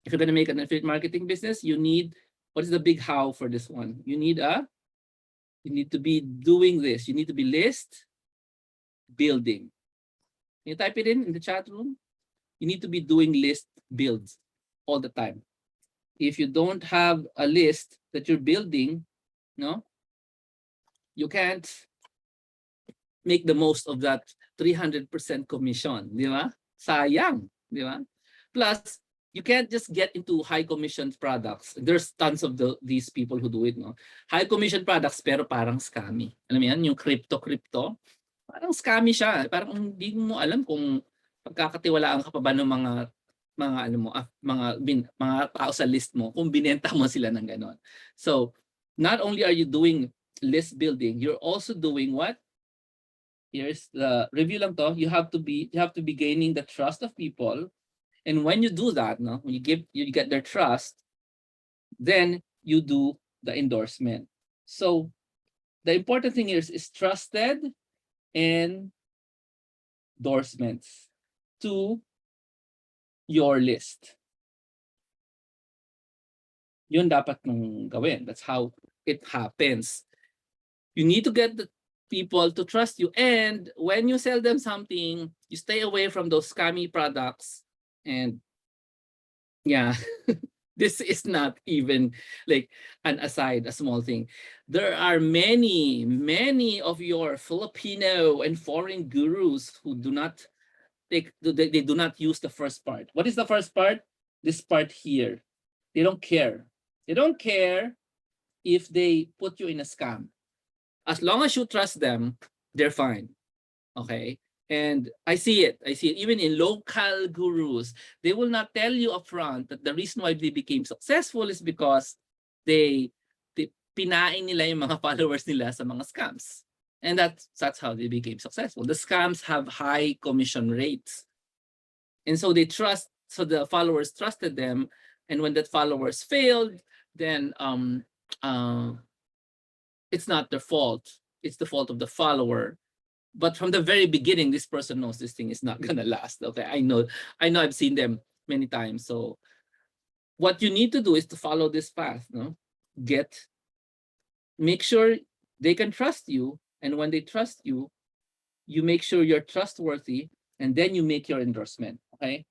If you're going to make an affiliate marketing business, you need, what is the big how for this one? You need to be doing this. You need to be list building. Can you type it in the chat room? You need to be doing list builds all the time. If you don't have a list that you're building, no, you can't make the most of that 300% commission, di ba? Sayang, di ba? Plus, you can't just get into high commission products. There's tons of these people who do it, no? High commission products pero parang scammy. Alam mo yan, yung crypto, parang scammy siya. Parang hindi mo alam kung pagkakatiwalaan ka pa ba ng mga tao sa list mo kung binenta mo sila ng ganon. So, not only are you doing list building, you're also doing what? Here's the review lang to. You have to be gaining the trust of people. And when you do that, no, when you get their trust, then you do the endorsement. So the important thing here is trusted and endorsements to your list. Yun dapat mong gawin. That's how it happens. You need to get the people to trust you. And when you sell them something, you stay away from those scammy products. And yeah, this is not even like an aside, a small thing. There are many of your Filipino and foreign gurus who do not they do not use the first part. What is the first part? This part here. They don't care. They don't care if they put you in a scam. As long as you trust them, they're fine. Okay? And I see it. Even in local gurus, they will not tell you upfront that the reason why they became successful is because they pinain nila yung mga followers nila sa mga scams. And that's how they became successful. The scams have high commission rates. And so the followers trusted them. And when the followers failed, then it's not their fault. It's the fault of the follower. But from the very beginning, this person knows this thing is not gonna last. Okay, I know I've seen them many times. So what you need to do is to follow this path. No, make sure they can trust you, and when they trust you, you make sure you're trustworthy, and then you make your endorsement. Okay,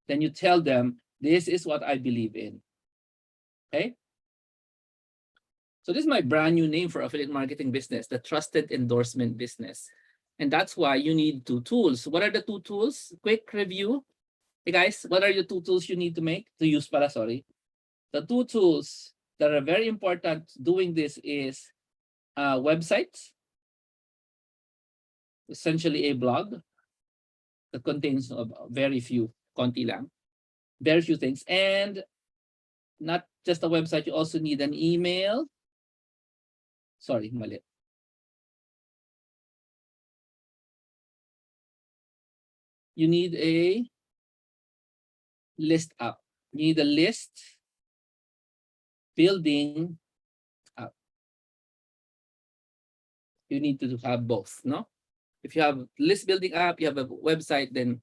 then you tell them this is what I believe in. Okay. So this is my brand new name for affiliate marketing business, the trusted endorsement business. And that's why you need 2 tools. What are the 2 tools? Quick review. Hey guys, what are the 2 tools you need to use? The 2 tools that are very important doing this is websites, essentially a blog that contains very few things. And not just a website, you also need an email. Sorry, mali. You need a list app. You need a list building app. You need to have both, no? If you have list building app, you have a website, then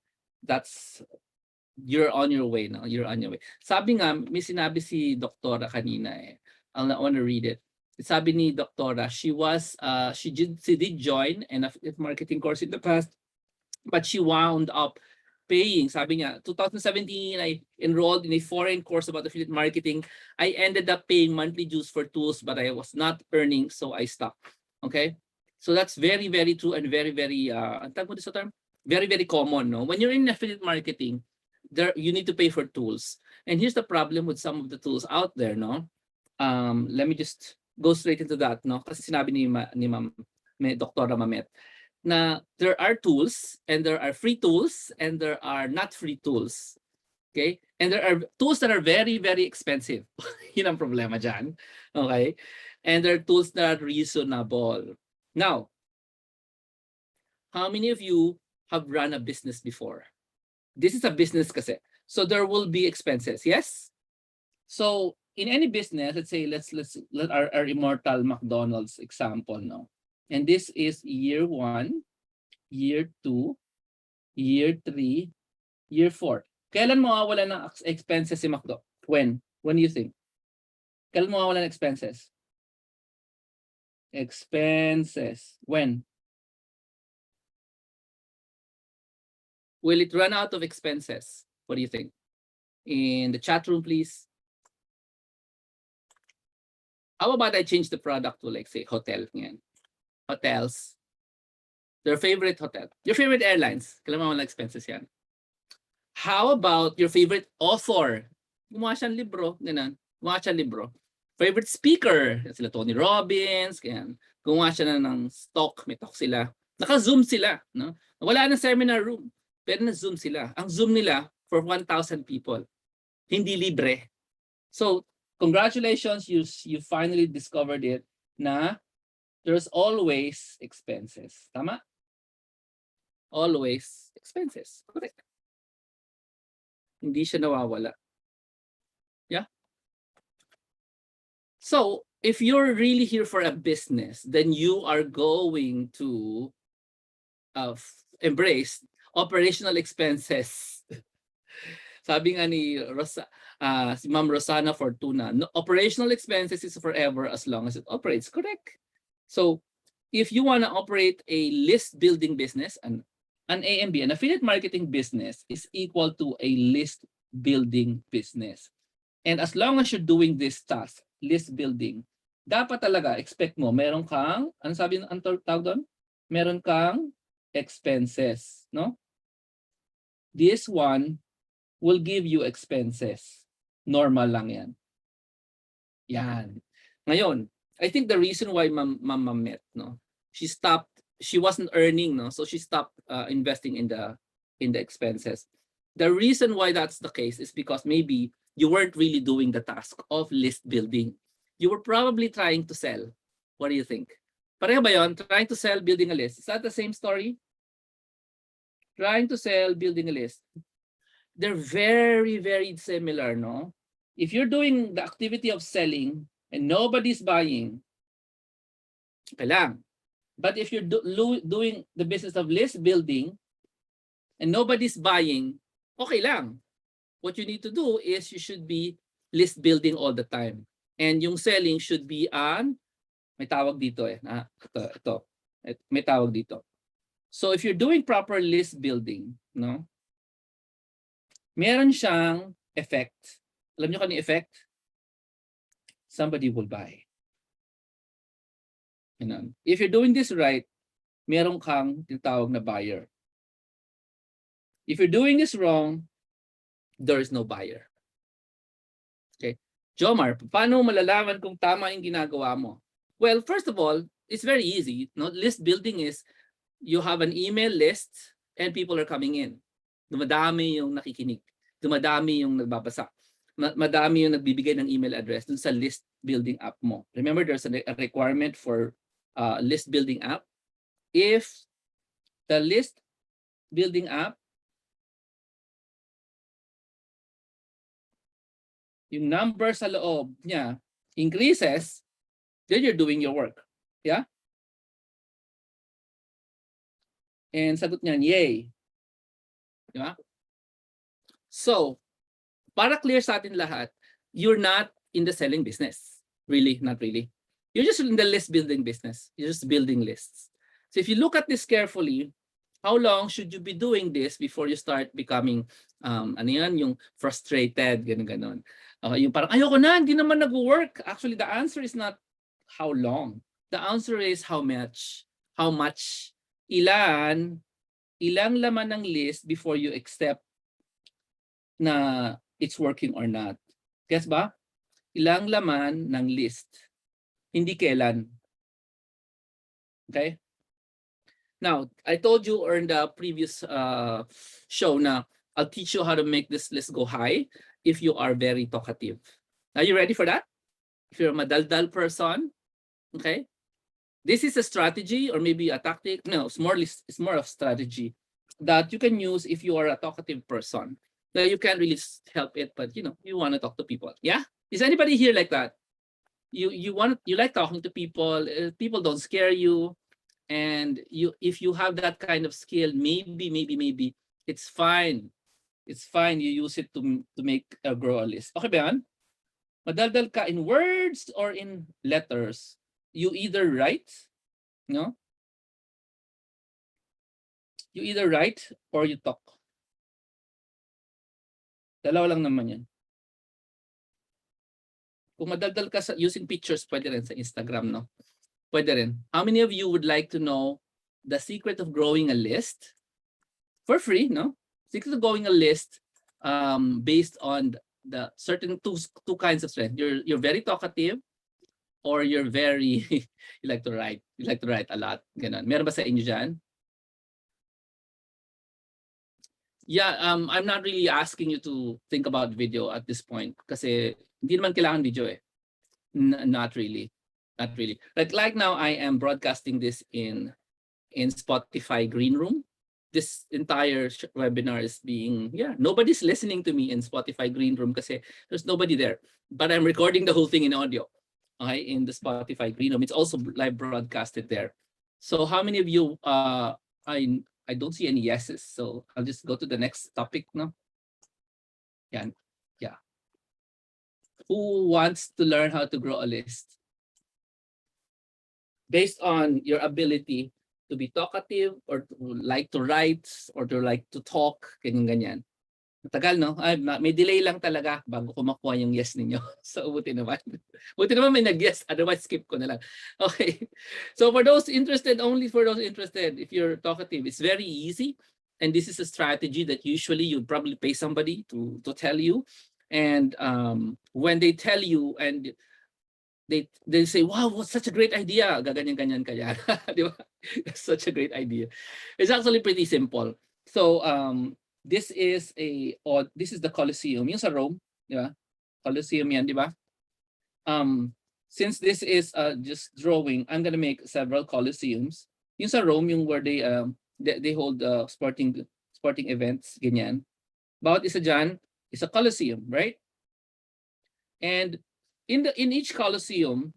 you're on your way now. You're on your way. Sabi nga, may sinabi si Doktora kanina eh. I want to read it. Sabi ni Doktora, she did join an affiliate marketing course in the past, but she wound up paying. Sabi niya, 2017, I enrolled in a foreign course about affiliate marketing. I ended up paying monthly dues for tools, but I was not earning, so I stopped. Okay? So that's very, very true and very, very, very, very common. No? When you're in affiliate marketing, you need to pay for tools. And here's the problem with some of the tools out there. No? Let me just go straight into that, no? Kasi sinabi ni Dr. Mamet na there are tools and there are free tools and there are not free tools. Okay? And there are tools that are very, very expensive. Yun ang problema dyan. Okay? And there are tools that are reasonable. Now, how many of you have run a business before? This is a business kasi. So there will be expenses, yes? So in any business, let's say let our immortal McDonald's example, no? And this is year 1, year 2, year 3, year 4. Kailan mawawala ng expenses si McDo? When? When do you think? Kailan mawawala ng expenses? Expenses. When? Will it run out of expenses? What do you think? In the chat room, please. How about I change the product to, like, say, hotel? Yan. Hotels. Their favorite hotel. Your favorite airlines. Kailan mawawala ng expenses yan? How about your favorite author? Gumawa siyang libro. Ganun. Gumawa siyang libro. Favorite speaker. Sila Tony Robbins. Ganyan. Gumawa siya na ng stock. May talk sila. Naka-zoom sila. No? Wala na seminar room. Pero na-zoom sila. Ang zoom nila for 1,000 people. Hindi libre. So, congratulations. You finally discovered it na there's always expenses. Tama? Always expenses. Correct. Hindi siya nawawala. Yeah? So, if you're really here for a business, then you are going to embrace operational expenses. Sabi nga ni si Ma'am Rosana Fortuna, no, operational expenses is forever as long as it operates. Correct. So, if you want to operate a list building business, an AMB, an affiliate marketing business, is equal to a list building business. And as long as you're doing this task, list building, dapat talaga expect mo, meron kang, ano sabi ng tawag doon? Meron kang expenses, no? This one will give you expenses. Normal lang yan. Yan. Ngayon, I think the reason why Mama met, no? She wasn't earning, no? So she stopped investing in the expenses. The reason why that's the case is because maybe you weren't really doing the task of list building. You were probably trying to sell. What do you think? Pareho ba yun? Trying to sell, building a list. Is that the same story? Trying to sell, building a list. They're very, very similar, no? If you're doing the activity of selling and nobody's buying, okay lang. But if you're doing the business of list building and nobody's buying, okay lang. What you need to do is you should be list building all the time. And yung selling should be may tawag dito eh. Ito. May tawag dito. So if you're doing proper list building, no? Meron siyang effect. Alam niyo kung ano effect? Somebody will buy. If you're doing this right, meron kang tinatawag na buyer. If you're doing this wrong, there is no buyer. Okay. Jomar, paano malalaman kung tama yung ginagawa mo? Well, first of all, it's very easy. No? List building is you have an email list and people are coming in. Dumadami yung nakikinig. Dumadami yung nagbabasa. Madami yung nagbibigay ng email address dun sa list building app mo. Remember, there's a requirement for list building app. If the list building app, yung number sa loob niya increases, then you're doing your work. Yeah? And sagot niyan, yay. Diba? So, para clear sa atin lahat, you're not in the selling business. Really, not really. You're just in the list building business. You're just building lists. So if you look at this carefully, how long should you be doing this before you start becoming, yung frustrated, ganun. Yung parang, ayoko na, hindi naman nag-work. Actually, the answer is not how long. The answer is how much. How much. Ilang laman ng list before you accept na it's working or not. Guess ba? Ilang laman ng list. Hindi kailan. Okay? Now, I told you in the previous show na I'll teach you how to make this list go high if you are very talkative. Are you ready for that? If you're a madaldal person, okay? This is a strategy or maybe a tactic. No, it's more of strategy that you can use if you are a talkative person. Now, you can't really help it, but you want to talk to people. Yeah? Is anybody here like that? You like talking to people. People don't scare you, and if you have that kind of skill, maybe it's fine. it's fine. You use it to make grow a list. Okay ba yan? Madaldal ka in words or in letters. You either write, no? You either write or you talk. Dalawa lang naman yan. Kung madaldal ka sa using pictures, pwede rin sa Instagram, no? Pwede rin. How many of you would like to know the secret of growing a list for free, no? Secret of growing a list based on the certain two kinds of strength. You're very talkative or you're very you like to write. You like to write a lot. Ganun. Meron ba sa inyo dyan? Yeah, I'm not really asking you to think about video at this point kasi hindi naman kailangan video eh. Not really. Not really. Like now I am broadcasting this in Spotify Green Room. This entire webinar is being, nobody's listening to me in Spotify Green Room kasi there's nobody there. But I'm recording the whole thing in audio, okay, in the Spotify Green Room. It's also live broadcasted there. So how many of you, I don't see any yeses, so I'll just go to the next topic, no? Yan. Yeah. Who wants to learn how to grow a list? Based on your ability to be talkative or to like to write or to like to talk, ganyan-ganyan. Matagal, no? May delay lang talaga bago ko makuha yung yes ninyo. So, buti naman. Buti naman may nag-yes. Otherwise, skip ko na lang. Okay. So, for those interested, only for those interested, if you're talkative, it's very easy. And this is a strategy that usually you'd probably pay somebody to tell you. And when they tell you and they say, wow, what's such a great idea. Gaganyan-ganyan kaya. Di ba? Such a great idea. It's actually pretty simple. So, this is the Colosseum. Yung sa Rome, di ba? Colosseum yan, di ba? Since this is just drawing, I'm gonna make several Colosseums. Yung sa Rome, yung where they hold sporting events, ganyan. Bawat isa dyan is a Colosseum, right? And in each Colosseum,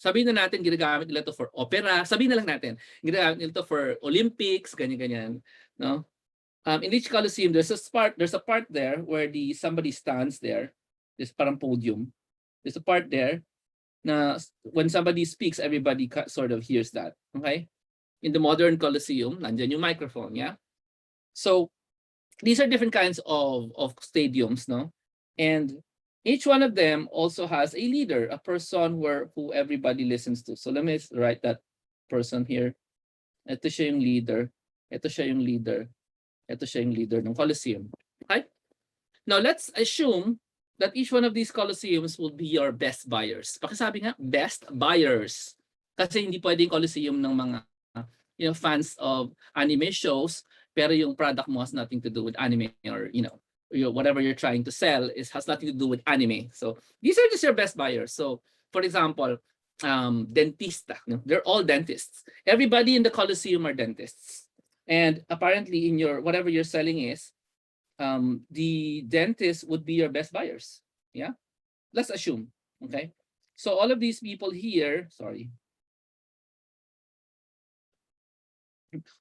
sabihin na natin ginagamit nila to for opera. Sabihin na lang natin ginagamit nila to for Olympics, ganyan-ganyan, no? In each Colosseum, there's a part there where somebody stands there. There's parang podium. There's a part there na when somebody speaks, everybody sort of hears that. Okay? In the modern Colosseum, nandiyan yung microphone, yeah? So these are different kinds of stadiums, no? And each one of them also has a leader, a person who everybody listens to. So let me write that person here. Ito siya yung leader. Ito siya yung leader. Ito siya yung leader ng Colosseum. Okay? Now let's assume that each one of these Colosseums will be your best buyers. Pakisabi nga, best buyers. Kasi hindi pwedeng Colosseum ng mga fans of anime shows, pero yung product mo has nothing to do with anime or whatever you're trying to sell has nothing to do with anime. So these are just your best buyers. So for example, dentista, they're all dentists. Everybody in the Colosseum are dentists. And apparently in your whatever you're selling is, the dentist would be your best buyers. Yeah, let's assume. Okay, so all of these people here,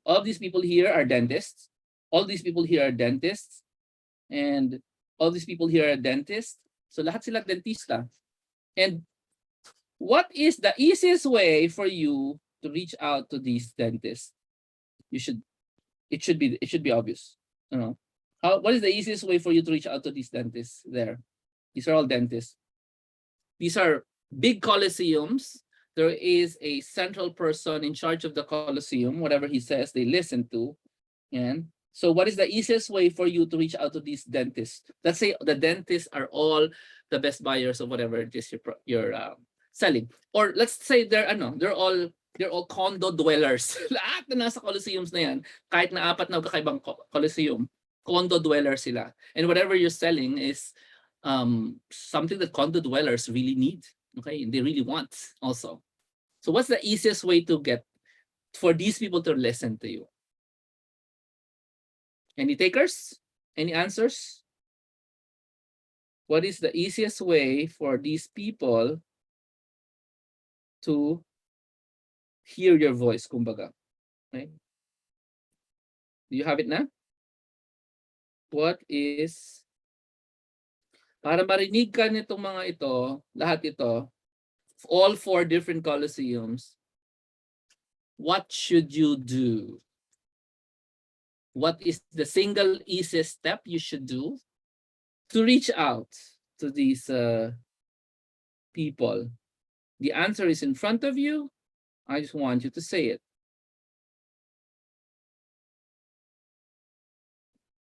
all of these people here are dentists. All these people here are dentists. And all these people here are dentists. So lahat sila dentista. And what is the easiest way for you to reach out to these dentists? It should be obvious. What is the easiest way for you to reach out to these dentists there? These are all dentists. These are big Colosseums. There is a central person in charge of the Colosseum. Whatever he says, they listen to. And so what is the easiest way for you to reach out to these dentists? Let's say the dentists are all the best buyers of whatever it is you're selling. Or let's say they're all condo dwellers. Lahat na nasa Colosseums na yan, kahit na 4 na kakaibang Colosseum, condo dwellers sila. And whatever you're selling is something that condo dwellers really need. Okay, and they really want also. So what's the easiest way to get for these people to listen to you? Any takers? Any answers? What is the easiest way for these people to hear your voice, kumbaga? Okay. Do you have it na? What is, para marinig ka nitong mga ito, lahat ito, all 4 different Colosseums, what should you do? What is the single easiest step you should do to reach out to these people? The answer is in front of you. I just want you to say it.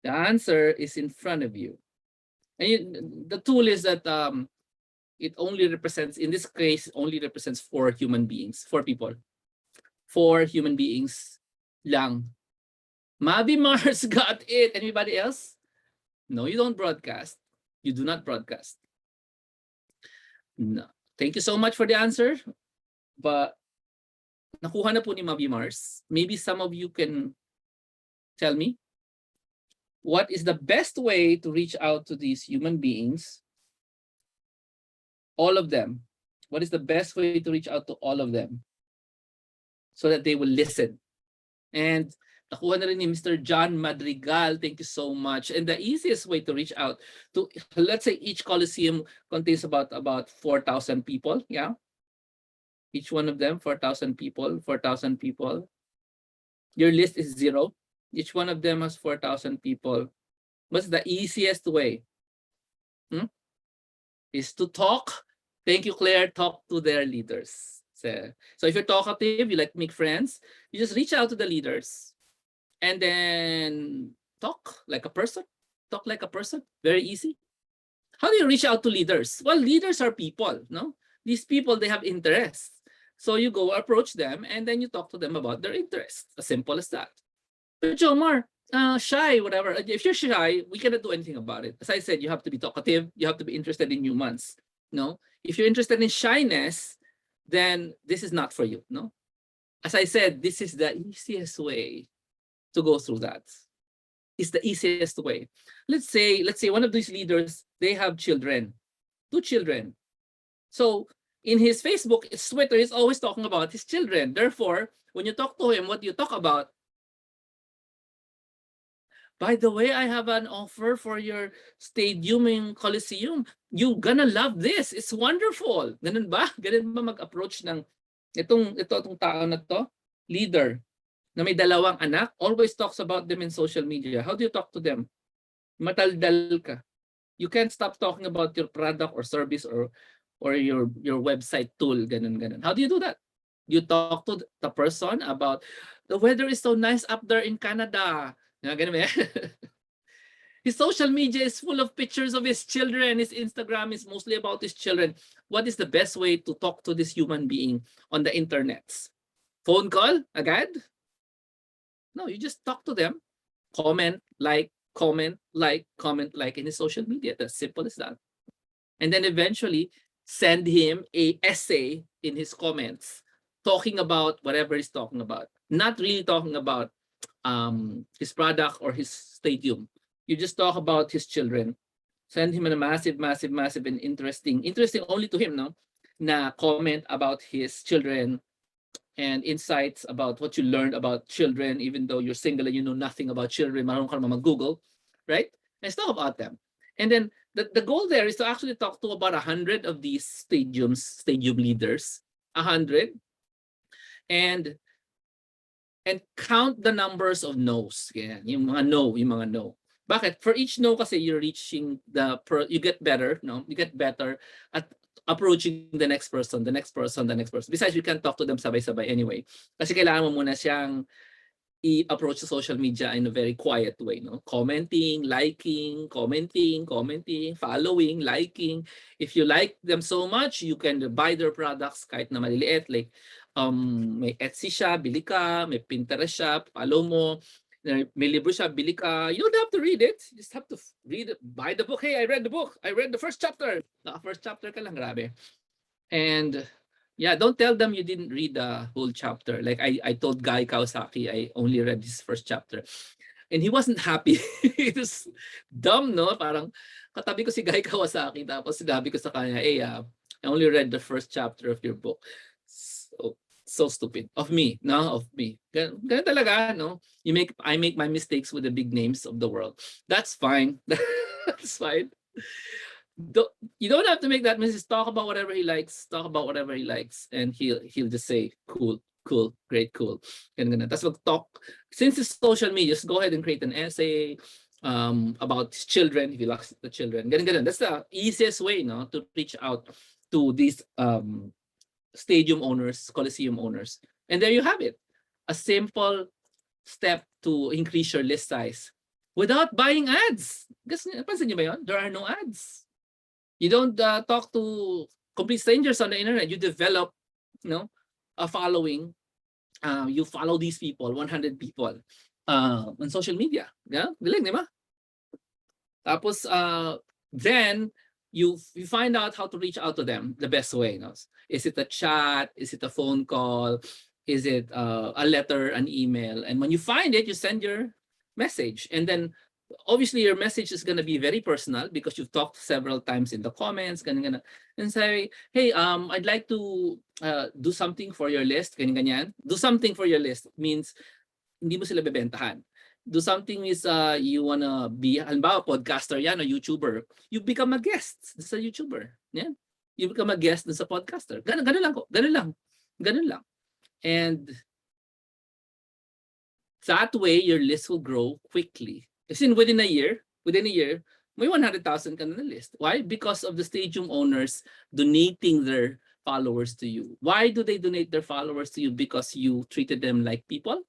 The answer is in front of you. And the tool is that it only represents, in this case, only represents 4 human beings, 4 people. 4 human beings lang. Mabi Mars got it. Anybody else? No, you don't broadcast. You do not broadcast. No. Thank you so much for the answer. But nakuha na po ni Mabi Mars. Maybe some of you can tell me what is the best way to reach out to these human beings? All of them. What is the best way to reach out to all of them so that they will listen? And nakuha na rin ni Mr. John Madrigal. Thank you so much. And the easiest way to reach out to, let's say each Colosseum contains about 4,000 people. Yeah. Each one of them, 4,000 people, 4,000 people. Your list is 0. Each one of them has 4,000 people. What's the easiest way? Is to talk. Thank you, Claire. Talk to their leaders. So if you're talkative, you like to make friends, you just reach out to the leaders and then talk like a person. Talk like a person. Very easy. How do you reach out to leaders? Well, leaders are people, no? These people, they have interests. So you go approach them and then you talk to them about their interests. As simple as that. But Jomar, shy, whatever. If you're shy, we cannot do anything about it. As I said, you have to be talkative. You have to be interested in humans. No, if you're interested in shyness, then this is not for you. No, as I said, this is the easiest way to go through that. It's the easiest way. Let's say one of these leaders, they have children, 2 children. So in his Facebook, his Twitter, he's always talking about his children. Therefore, when you talk to him, what do you talk about? By the way, I have an offer for your stadium in Colosseum. You gonna love this. It's wonderful. Ganun ba? Ganun ba mag-approach ng itong tao na to? Leader na may 2 anak, always talks about them in social media. How do you talk to them? Mataldal ka. You can't stop talking about your product or service or your website tool. Ganun. How do you do that? You talk to the person about the weather is so nice up there in Canada. His social media is full of pictures of his children. His Instagram is mostly about his children. What is the best way to talk to this human being on the internet? Phone call agad? No, you just talk to them. Comment, like in his social media. That's simple as that. And then eventually send him a essay in his comments talking about whatever he's talking about. Not really talking about his product or his stadium. You just talk about his children. Send him a massive and interesting only to him, no? Na comment about his children and insights about what you learned about children, even though you're single and you know nothing about children, marunong ka naman mag-Google, right? Let's talk about them. And then the goal there is to actually talk to about 100 of these stadium leaders, 100, and count the numbers of no's. Yeah, yung mga no. Bakit? For each no kasi you're reaching you get better, no? You get better at approaching the next person. Besides, you can't talk to them sabay-sabay anyway. Kasi kailangan mo muna siyang i-approach sa social media in a very quiet way, no? Commenting, liking, following, liking. If you like them so much, you can buy their products kahit na maliliit. Like, may Etsy siya, bili ka. May Pinterest siya, follow mo. May libro siya, bili ka. You don't have to read it. You just have to read it. Buy the book. Hey, I read the book. I read the first chapter. First chapter ka lang, grabe. And yeah, don't tell them you didn't read the whole chapter. Like I told Guy Kawasaki, I only read his first chapter. And he wasn't happy. It was dumb, no? Parang katabi ko si Guy Kawasaki, tapos sinabi ko sa kanya, hey, I only read the first chapter of your book. So So stupid of me, no, of me. Ganun talaga, no? I make my mistakes with the big names of the world. That's fine. That's fine. You don't have to make that mistake. Talk about whatever he likes. Talk about whatever he likes, and he'll just say, "Cool, cool, great, cool." Ganun. That's what talk. Since it's social media, just go ahead and create an essay about his children if he likes the children. Ganun. That's the easiest way, no, to reach out to these stadium owners, Colosseum owners. And there you have it. A simple step to increase your list size without buying ads. Kasi napansin niyo ba yun? There are no ads. You don't talk to complete strangers on the internet. You develop, a following. You follow these people, 100 people on social media. Yeah? Galing, di ba? Tapos, then, you find out how to reach out to them the best way. No? Is it a chat? Is it a phone call? Is it a letter, an email? And when you find it, you send your message. And then obviously your message is going to be very personal because you've talked several times in the comments. And say, hey, I'd like to do something for your list. Ganyan. Do something for your list means hindi mo sila bebentahan. Do something is you wanna be, halimbawa, podcaster yan o YouTuber, you become a guest sa YouTuber. Yeah? You become a guest sa podcaster. Ganun lang ko. Ganun lang. And that way, your list will grow quickly. Kasi within a year, may 100,000 ka na list. Why? Because of the stadium owners donating their followers to you. Why do they donate their followers to you? Because you treated them like people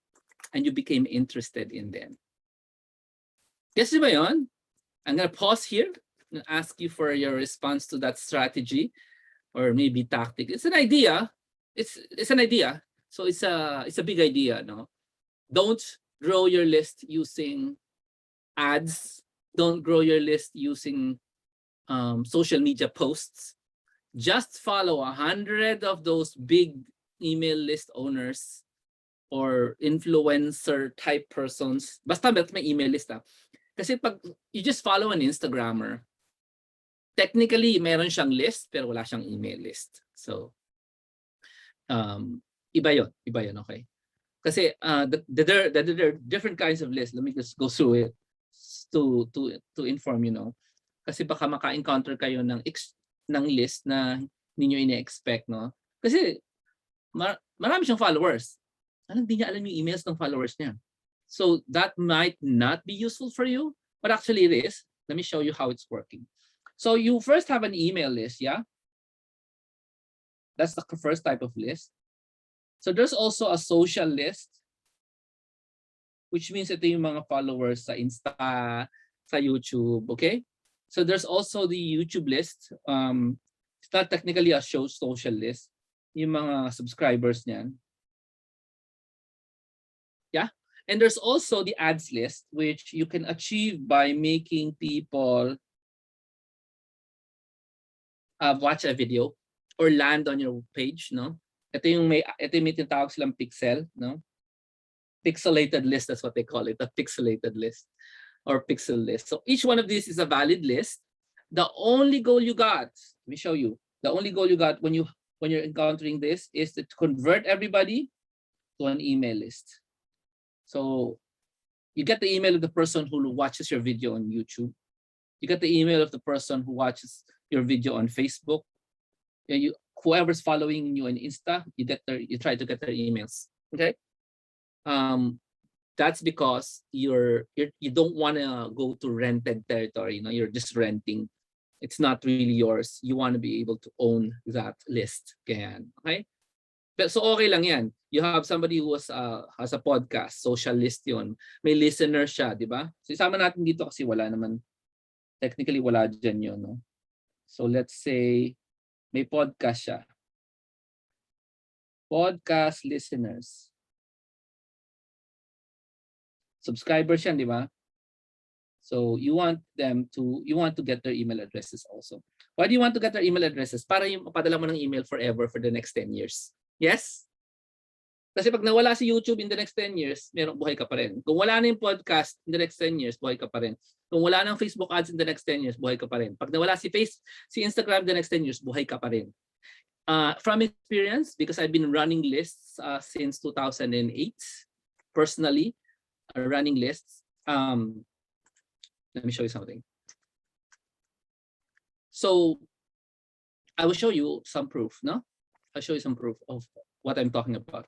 and you became interested in them. Guess ba yun? I'm gonna pause here and ask you for your response to that strategy or maybe tactic. It's an idea. It's an idea. So it's a big idea, no? Don't grow your list using ads. Don't grow your list using social media posts. Just follow 100 of those big email list owners or influencer type persons. Basta may email list. Kasi pag you just follow an Instagrammer, technically meron siyang list pero wala siyang email list. So iba yun, okay? Kasi there are different kinds of lists. Let me just go through it to inform you, no? Kasi baka maka-encounter kayo ng list na ninyo ine-expect, no? Kasi marami siyang followers. Hindi niya alam yung emails ng followers niya. So that might not be useful for you, but actually it is. Let me show you how it's working. So you first have an email list, yeah? That's the first type of list. So there's also a social list, which means ito yung mga followers sa Insta, sa YouTube, okay? So there's also the YouTube list. It's not technically a social list. Yung mga subscribers niyan. Yeah? And there's also the ads list, which you can achieve by making people watch a video or land on your page, no? Ito yung may tinatawag silang pixel, no? Pixelated list, that's what they call it, a pixelated list or pixel list. So each one of these is a valid list. The only goal you got, let me show you. The only goal you got when you're encountering this is to convert everybody to an email list. So you get the email of the person who watches your video on YouTube. You get the email of the person who watches your video on Facebook. Whoever's following you on Insta, you try to get their emails. Okay. That's because you don't want to go to rented territory. You're just renting. It's not really yours. You want to be able to own that list. Okay. So okay lang yan. You have somebody who has a podcast, social list yun. May listener siya, di ba? So isama natin dito kasi technically wala dyan yun. No? So let's say may podcast siya. Podcast listeners. Subscribers yan, di ba? So you want to get their email addresses also. Why do you want to get their email addresses? Para yung padala mo ng email forever for the next 10 years. Yes? Kasi pag nawala si YouTube in the next 10 years, buhay ka pa rin. Kung wala na yung podcast in the next 10 years, buhay ka pa rin. Kung wala na yung Facebook ads in the next 10 years, buhay ka pa rin. Pag nawala si Instagram in the next 10 years, buhay ka pa rin. From experience, because I've been running lists since 2008, personally, running lists. Let me show you something. So I will show you some proof, no? I'll show you some proof of what I'm talking about.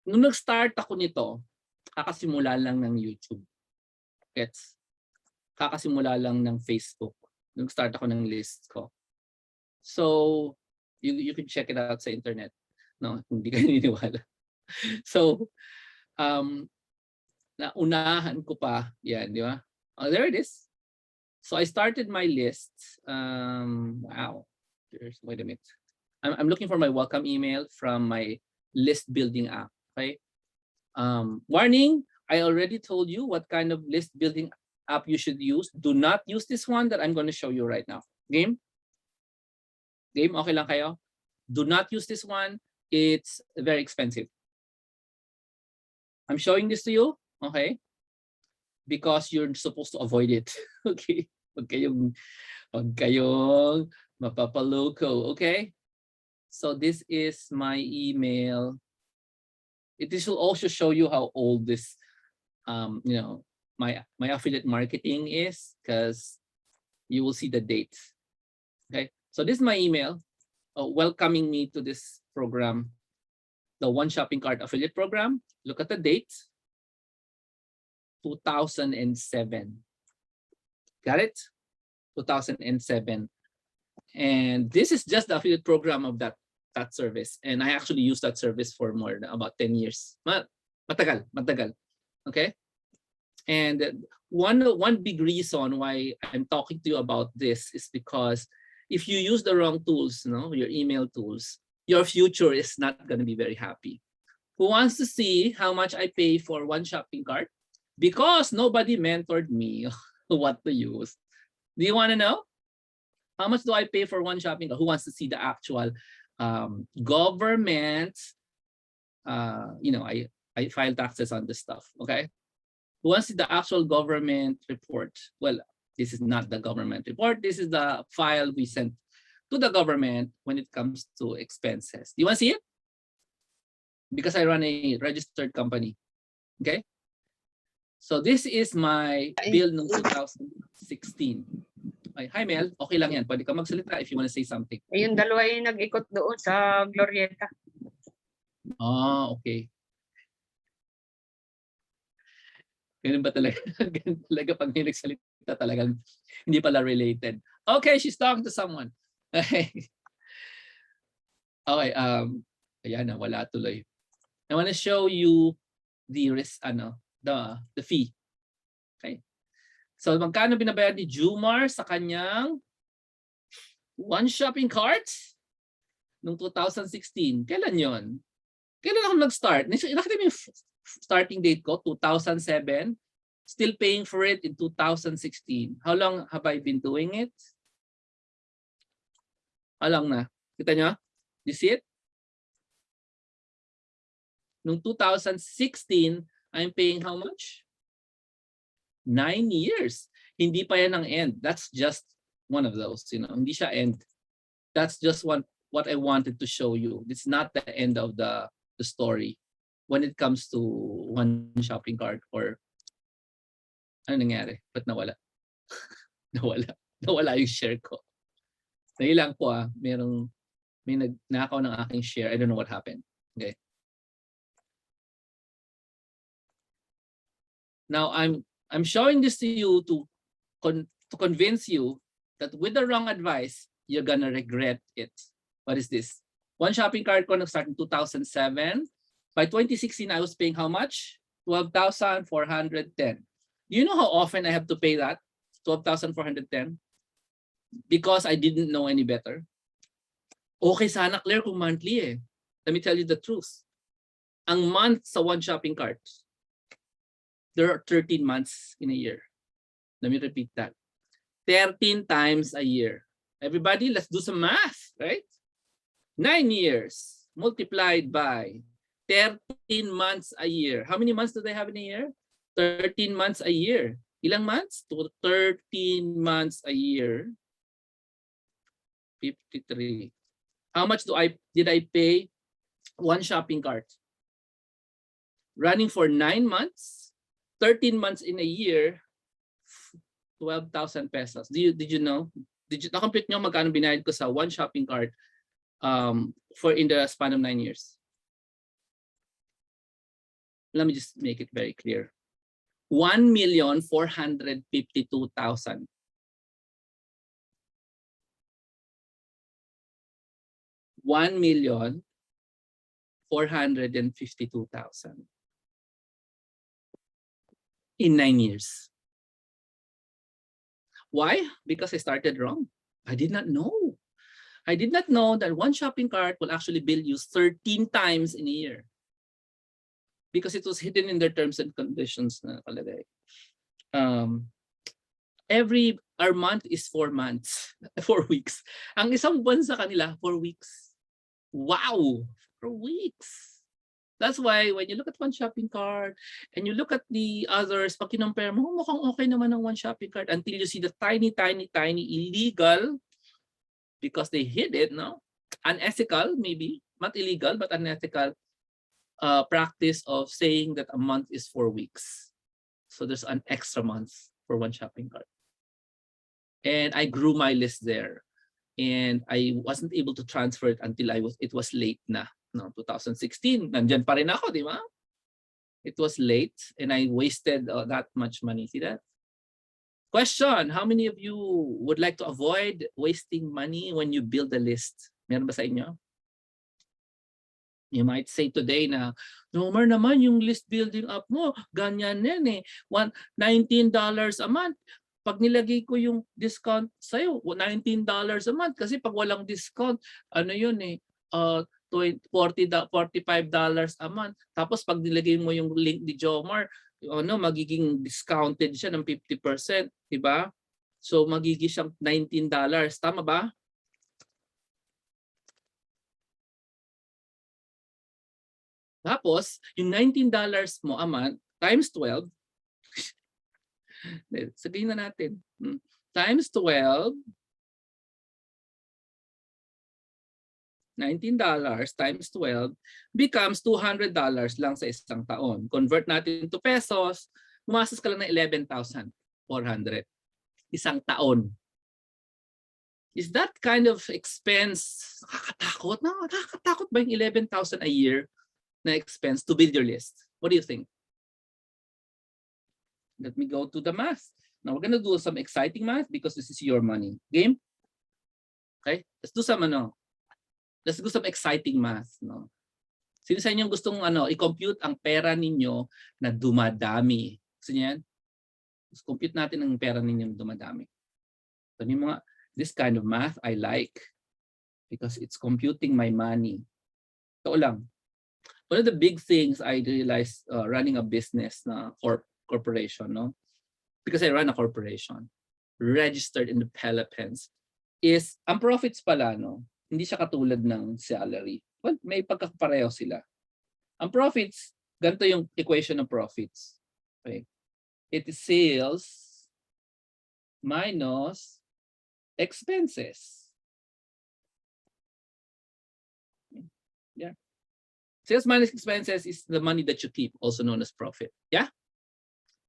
Nung nag-start ako nito, kakasimula lang ng YouTube. Gets? Kakasimula lang ng Facebook. Nung start ako ng list ko. So, you can check it out sa internet. No, hindi kayo niniwala. So, naunahan ko pa. Yan, di ba? Oh, there it is. So, I started my list. Wow. Wait a minute. I'm looking for my welcome email from my list building app. Okay. Warning, I already told you what kind of list building app you should use. Do not use this one that I'm going to show you right now. Game? Game, okay lang kayo? Do not use this one. It's very expensive. I'm showing this to you, okay? Because you're supposed to avoid it. Okay? Huwag kayong mapapaloko, okay? So this is my email. This will also show you how old this, my affiliate marketing is, because you will see the dates. Okay, so this is my email welcoming me to this program, the One Shopping Cart Affiliate Program. Look at the date, 2007. Got it? 2007. And this is just the affiliate program of that service, and I actually used that service for more than about 10 years. Matagal. Okay, and one big reason why I'm talking to you about this is because if you use the wrong tools, your email tools, your future is not going to be very happy. Who wants to see how much I pay for one shopping cart? Because nobody mentored me what to use. Do you want to know? How much do I pay for one shopping cart? Who wants to see the actual government? I file taxes on this stuff, okay? Who wants to see the actual government report? Well, this is not the government report. This is the file we sent to the government when it comes to expenses. Do you want to see it? Because I run a registered company, okay? So this is my bill noong 2016. Hi Mel, okay lang yan. Pwede ka magsalita if you want to say something. Yung dalawa yung nag-ikot doon sa Glorieta. Okay. Ganun ba talaga? Ganun talaga pag may nagsalita talagang hindi pala related. Okay, she's talking to someone. Okay. Ayan, wala tuloy. I want to show you the risk, the fee. Okay. So magkano binabayad ni Jomar sa kanyang one shopping cart noong 2016? Kailan yon? Kailan ako nag-start? Nakita mo yung starting date ko, 2007. Still paying for it in 2016. How long have I been doing it? How long na? Kita nyo? You see it? Noong 2016, I'm paying how much? 9 years. Hindi pa yan ang end. That's just one of those, Hindi siya end. That's just what I wanted to show you. It's not the end of the story when it comes to one shopping cart or ano nangyari? Ba't nawala? Nawala yung share ko. Nahilang po may nagnakaw ng aking share. I don't know what happened. Okay. Now I'm showing this to you to convince you that with the wrong advice, you're gonna regret it. What is this? One shopping cart ko nag-start in 2007. By 2016, I was paying how much? 12,410. Do you know how often I have to pay that? 12,410? Because I didn't know any better. Okay sana clear kung monthly eh. Let me tell you the truth. Ang month sa one shopping cart, there are 13 months in a year. Let me repeat that. 13 times a year. Everybody, let's do some math, right? 9 years multiplied by 13 months a year. How many months do they have in a year? 13 months a year. Ilang months? 13 months a year. 53. How much did I pay one shopping cart? Running for 9 months, 13 months in a year, 12,000 pesos. Did you know? Did you na-compute nyo magkano binayad ko sa one shopping cart for in the span of 9 years? Let me just make it very clear. 1,452,000. 1,452,000 in 9 years. Why? Because I started wrong. I did not know. I did not know that one shopping cart will actually bill you 13 times in a year. Because it was hidden in their terms and conditions na kalagay. Our month is 4 months, 4 weeks. Ang isang buwan sa kanila, 4 weeks. Wow, 4 weeks. That's why when you look at one shopping cart and you look at the others, pag kinompare mo, mukhang okay naman ang one shopping cart until you see the tiny illegal, because they hid it, no? Unethical, maybe. Not illegal, but unethical practice of saying that a month is 4 weeks. So there's an extra month for one shopping cart. And I grew my list there. And I wasn't able to transfer it until it was late na. No, 2016, nandyan pa rin ako, di ba? It was late and I wasted that much money. See that? Question, how many of you would like to avoid wasting money when you build a list? Meron ba sa inyo? You might say today na, Jomar naman yung list building up mo, ganyan yan eh. $19 a month. Pag nilagay ko yung discount sa'yo, $19 a month. Kasi pag walang discount, ano yun eh, $45 a month. Tapos pag nilagay mo yung link ni Jomar, magiging discounted siya ng 50%, di ba? So magiging siyang $19. Tama ba? Tapos, yung $19 mo a month times 12, sabihin na natin, times 12, $19 times 12 becomes $200 lang sa isang taon. Convert natin to pesos, gumastos ka lang ng 11,400 isang taon. Is that kind of expense nakakatakot? Nakakatakot ba yung 11,000 a year na expense to build your list? What do you think? Let me go to the math. Now we're gonna do some exciting math because this is your money. Game? Okay, let's do some Let's do some exciting math, no? Sino sa inyo gustong i-compute ang pera ninyo na dumadami? Gusto niyo yan? Let's compute natin ang pera ninyo na dumadami. Sabi mo nga, this kind of math I like because it's computing my money. Ito lang. One of the big things I realized running a business na corporation, no? Because I run a corporation registered in the Philippines, is ang profits pala, no? Hindi siya katulad ng salary. Well, may pagkakapareho sila. Ang profits, ganito yung equation ng profits. Okay. It is sales minus expenses. Yeah. Sales minus expenses is the money that you keep, also known as profit. Yeah?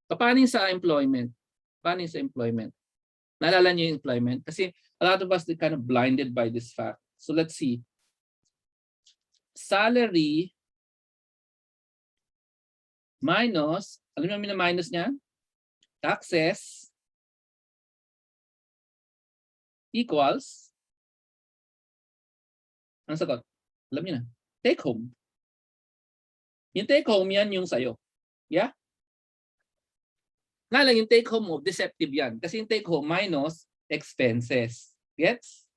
Paano yung sa employment? Paano yung sa employment? Naalala niyo yung employment? Kasi a lot of us are kind of blinded by this fact. So let's see. Salary minus, alam mo yung minus niya? Taxes equals, ang sagot? Alam niyo na. Take home. Yung take home yan yung sayo. Yeah? Nga lang yung take home mo, deceptive yan. Kasi yung take home minus expenses. Gets?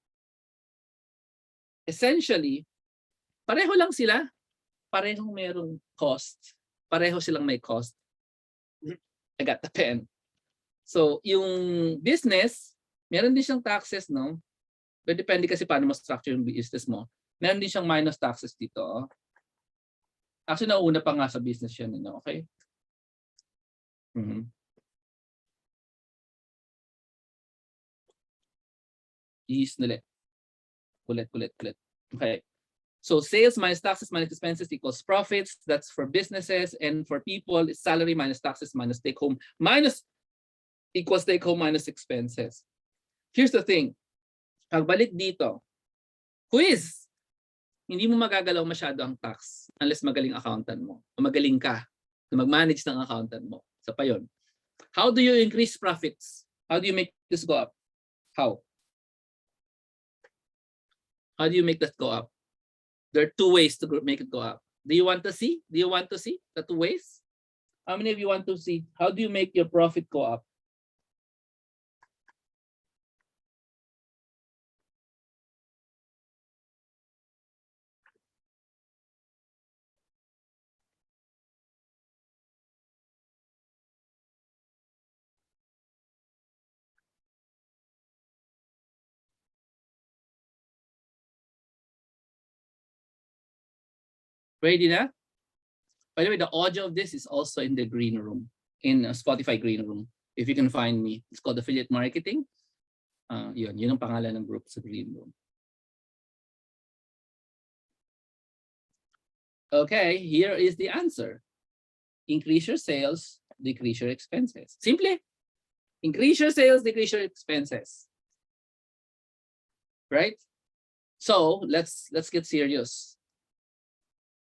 Essentially, pareho lang sila. Parehong merong cost. Pareho silang may cost. I got the pen. So, yung business, meron din siyang taxes, no? But depende kasi paano mo structure yung business mo. Meron din siyang minus taxes dito. Oh. Actually, nauna pa nga sa business yan, no? Okay? Mhm. Ihis ulit. Ulit. Okay. So sales minus taxes minus expenses equals profits. That's for businesses, and for people, it's salary minus taxes minus take home minus equals take home minus expenses. Here's the thing. Pagbalik dito, quiz. Hindi mo magagalaw masyado ang tax unless magaling accountant mo. O magaling ka na mag-manage ng accountant mo. Sa pa yun. How do you increase profits? How do you make this go up? How? How do you make that go up? There are two ways to make it go up. Do you want to see? Do you want to see the two ways? How many of you want to see? How do you make your profit go up? Ready na? By the way, the audio of this is also in the green room, in Spotify green room. If you can find me, it's called affiliate marketing. Yun ang pangalan ng group sa green room. Okay, here is the answer. Increase your sales, decrease your expenses. Simple. Increase your sales, decrease your expenses. Right? So, let's get serious.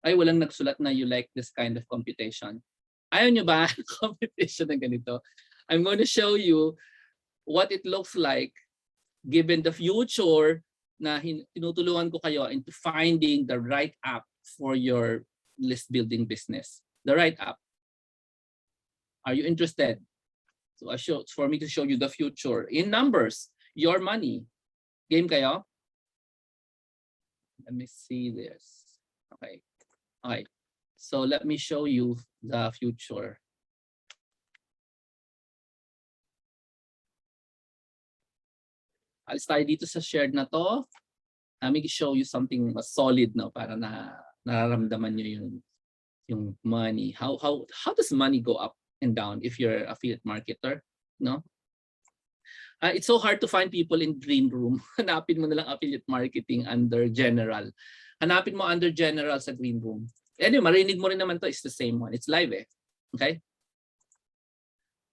Ay, walang nagsulat na you like this kind of computation. Ayaw nyo ba computation na ganito? I'm going to show you what it looks like given the future na tinutulungan ko kayo into finding the right app for your list building business. The right app. Are you interested? So for me to show you the future in numbers, your money. Game kayo? Let me see this. Okay. Okay. So let me show you the future. Alis tayo dito sa shared na to. Let me show you something solid, no, para na nararamdaman nyo yung money. How does money go up and down if you're an affiliate marketer, no? It's so hard to find people in green room. Hanapin mo na lang affiliate marketing under general. Hanapin mo under general sa green room. Anyway, marinig mo rin naman to, it's the same one. It's live eh. Okay?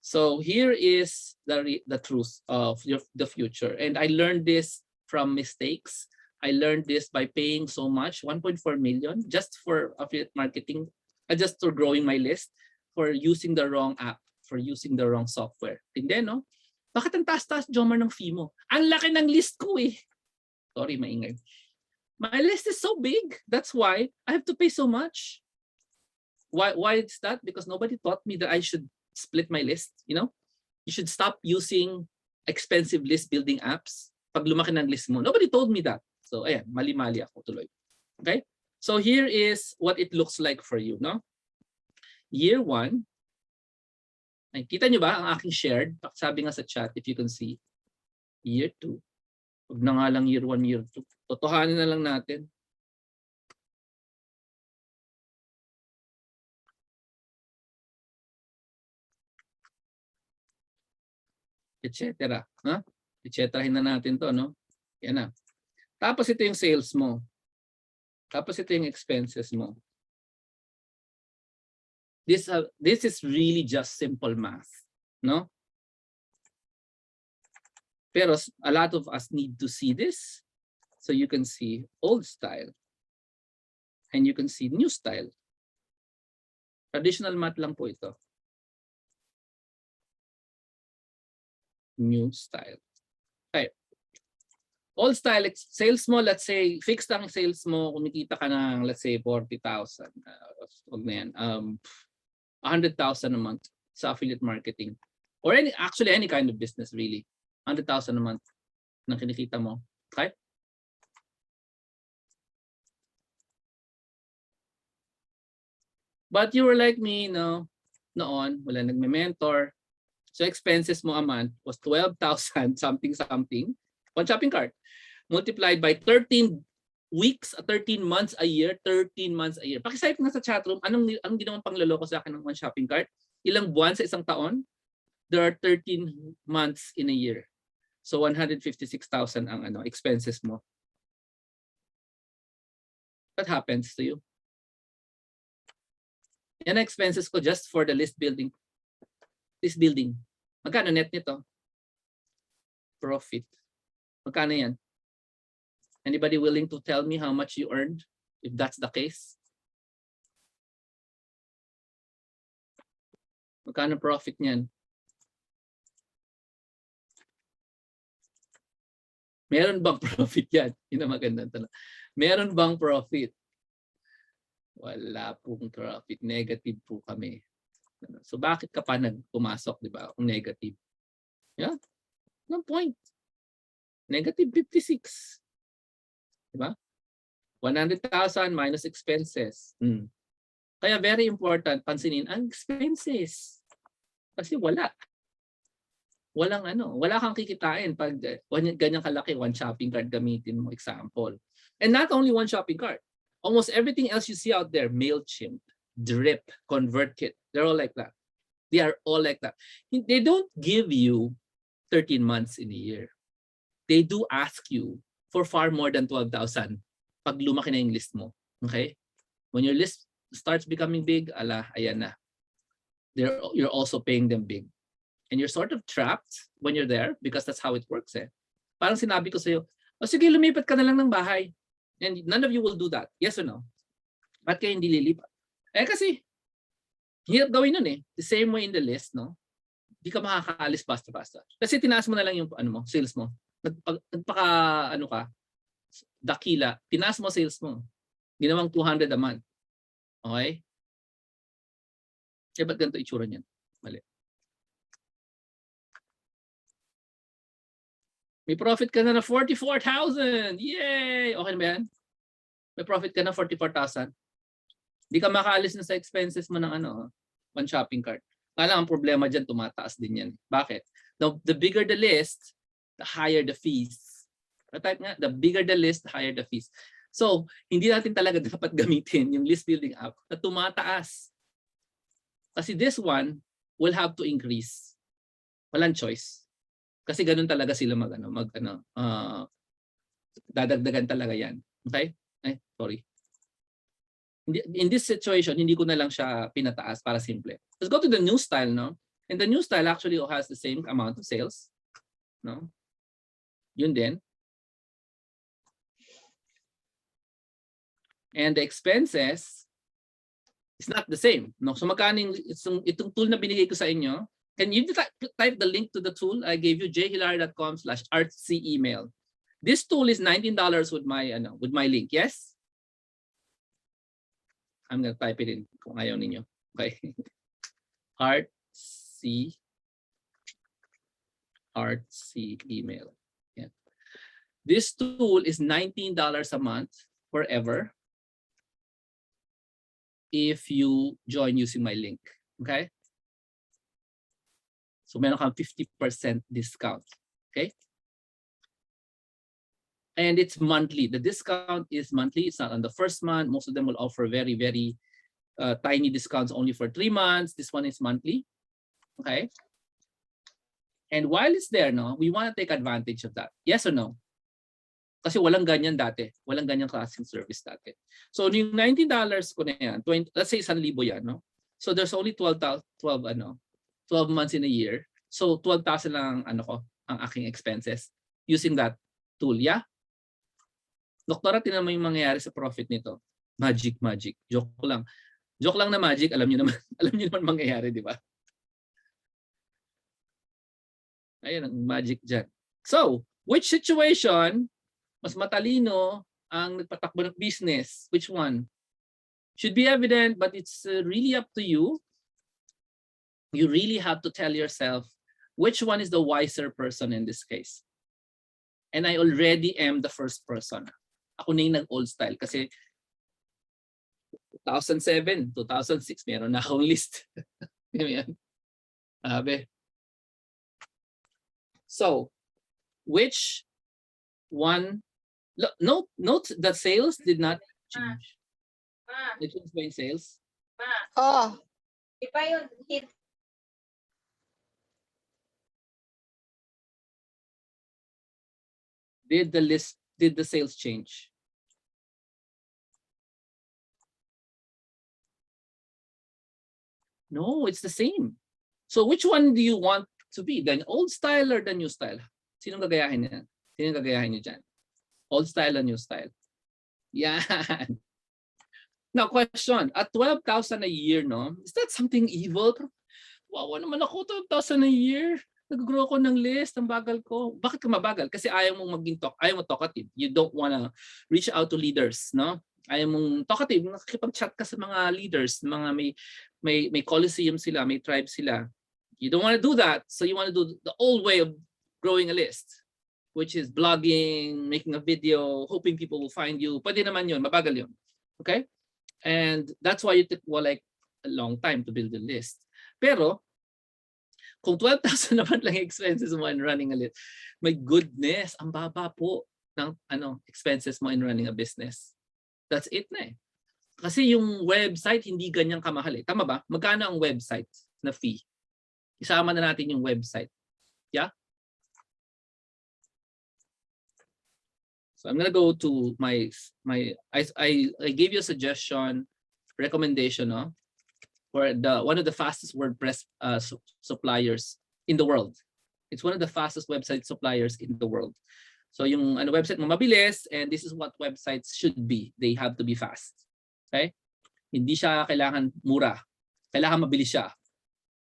So here is the truth of the future. And I learned this from mistakes. I learned this by paying so much, 1.4 million, just for affiliate marketing, just for growing my list, for using the wrong app, for using the wrong software. Hindi, no? Bakit ang taas-taas, Jomar, ng fee mo? Ang laki ng list ko eh. Sorry, maingay. My list is so big. That's why I have to pay so much. Why is that? Because nobody taught me that I should split my list. You know, you should stop using expensive list building apps pag lumaki ng list mo. Nobody told me that. So ayan, mali-mali ako tuloy. Okay? So here is what it looks like for you, no? Year 1. Ay, kita nyo ba ang aking shared? Sabi nga sa chat, if you can see. Year 2. Huwag na nga lang year 1, year 2. Totohanin na lang natin. Etc. Huh? Etceterahin na natin to, no? Yan na. Tapos ito yung sales mo. Tapos ito yung expenses mo. This is really just simple math, no? Pero a lot of us need to see this. So you can see old style. And you can see new style. Traditional math lang po ito. New style. Okay. Old style, sales mo, let's say, fixed ang sales mo, kumikita ka ng, let's say, 40,000. Wag na yan. 100,000 a month sa affiliate marketing. Or actually any kind of business really. 100,000 a month na kinikita mo. Okay? But you were like me, no? Noon, wala nagme-mentor. So expenses mo a month was 12,000 something. One shopping cart. Multiplied by 13 weeks, 13 months a year, 13 months a year. Pakisabi nga sa chatroom, anong ginawang pangloloko sa akin ng one shopping cart? Ilang buwan sa isang taon? There are 13 months in a year. So 156,000 ang expenses mo. What happens to you? Yan ang expenses ko just for the list building. List building. Magkano net nito? Profit. Magkano yan? Anybody willing to tell me how much you earned if that's the case? Magkano profit niyan? Meron bang profit yan? Yun ang magandang tanong. Meron bang profit? Wala pong profit. Negative po kami. So bakit ka pa nagpumasok, di ba? Kung negative. Yeah? No point. Negative 56. Di ba? 100,000 minus expenses. Kaya very important, pansinin ang expenses. Kasi wala. Wala kang kikitain pag ganyan kalaki, one shopping cart gamitin mo, example. And not only one shopping cart. Almost everything else you see out there, MailChimp, Drip, ConvertKit, they're all like that. They are all like that. They don't give you 13 months in a year. They do ask you for far more than 12,000 pag lumaki na yung list mo. Okay? When your list starts becoming big, ayan na. You're also paying them big. And you're sort of trapped when you're there because that's how it works. Parang sinabi ko sa'yo, sige, lumipat ka na lang ng bahay. And none of you will do that. Yes or no? Ba't kayo hindi lilipat? Kasi, hirap gawin nun The same way in the list, no? Hindi ka makakaalis basta-basta. Kasi tinaas mo na lang yung sales mo. Dakila, tinaas mo sales mo. Ginawang 200 a month. Okay? Ba't ganito itsura niyan? Mali. May profit ka na 44,000. Yay! Okay na ba yan? May profit ka na 44,000. Hindi ka makaalis na sa expenses mo ng one shopping cart. Kala ang problema dyan, tumataas din yan. Bakit? The bigger the list, the higher the fees. Type nga, the bigger the list, the higher the fees. So, hindi natin talaga dapat gamitin yung list building app na tumataas. Kasi this one will have to increase. Walang choice. Kasi ganun talaga sila dadagdagan talaga yan. Okay? Sorry. In this situation, hindi ko na lang siya pinataas para simple. Let's go to the new style, no? And the new style actually has the same amount of sales. No? Yun din. And the expenses is not the same. No? So magkano itong tool na binigay ko sa inyo, can you type the link to the tool I gave you, jhilario.com/artsy-email. This tool is $19 with my link. Yes? I'm gonna type it in kung ayaw ninyo. Okay. Artsy email. Yeah. This tool is $19 a month forever if you join using my link. Okay? So meron kang 50% discount. Okay? And it's monthly. The discount is monthly. It's not on the first month. Most of them will offer very, very tiny discounts only for 3 months. This one is monthly. Okay? And while it's there, no, we want to take advantage of that. Yes or no? Kasi walang ganyan dati. Walang ganyan klaseng service dati. So yung $19 ko na yan, let's say 1,000 yan, no? So there's only 12 months in a year. So 12,000 lang ang aking expenses using that tool. Yeah? Doktora, tinan mo yung mangyayari sa profit nito. Magic. Joke lang. Joke lang na magic, alam niyo naman mangyayari, di ba? Ayun ang magic dyan. So, which situation mas matalino ang nagpatakbo ng business? Which one? Should be evident, but it's really up to you. You really have to tell yourself which one is the wiser person in this case. And I already am the first person. Ako na yung nag-old style kasi 2007, 2006, meron na akong list. So, which one? Note that sales did not change. It was by sales. Oh, iba yung hit Did the sales change? No, it's the same. So which one do you want to be? The old style or the new style? Sinong gagayahin niya? Sinong gagayahin niyo dyan? Old style or new style? Yan. Now question, at 12,000 a year, no? Is that something evil? Wow, naman ako, 12,000 a year. Nag-grow ko ng list, ang bagal ko. Bakit ka mabagal? Kasi ayaw mong ayaw mo talkative. You don't wanna reach out to leaders, no? Ayaw mong talkative, nakikipag-chat ka sa mga leaders, mga may Colosseum sila, may tribe sila. You don't want to do that. So you want to do the old way of growing a list, which is blogging, making a video, hoping people will find you. Pwede naman yun, mabagal yun. Okay? And that's why it took like a long time to build a list. Pero, kung 12,000 naman lang expenses mo in running a list, my goodness, ang baba po ng expenses mo in running a business. That's it na eh. Kasi yung website, hindi ganyan kamahal eh. Tama ba? Magkano ang website na fee? Isama na natin yung website. Yeah? So I'm gonna go to I gave you a suggestion, recommendation, no? For one of the fastest WordPress suppliers in the world. It's one of the fastest website suppliers in the world. So yung website mo mabilis, and this is what websites should be. They have to be fast. Okay? Hindi siya kailangan mura. Kailangan mabilis siya.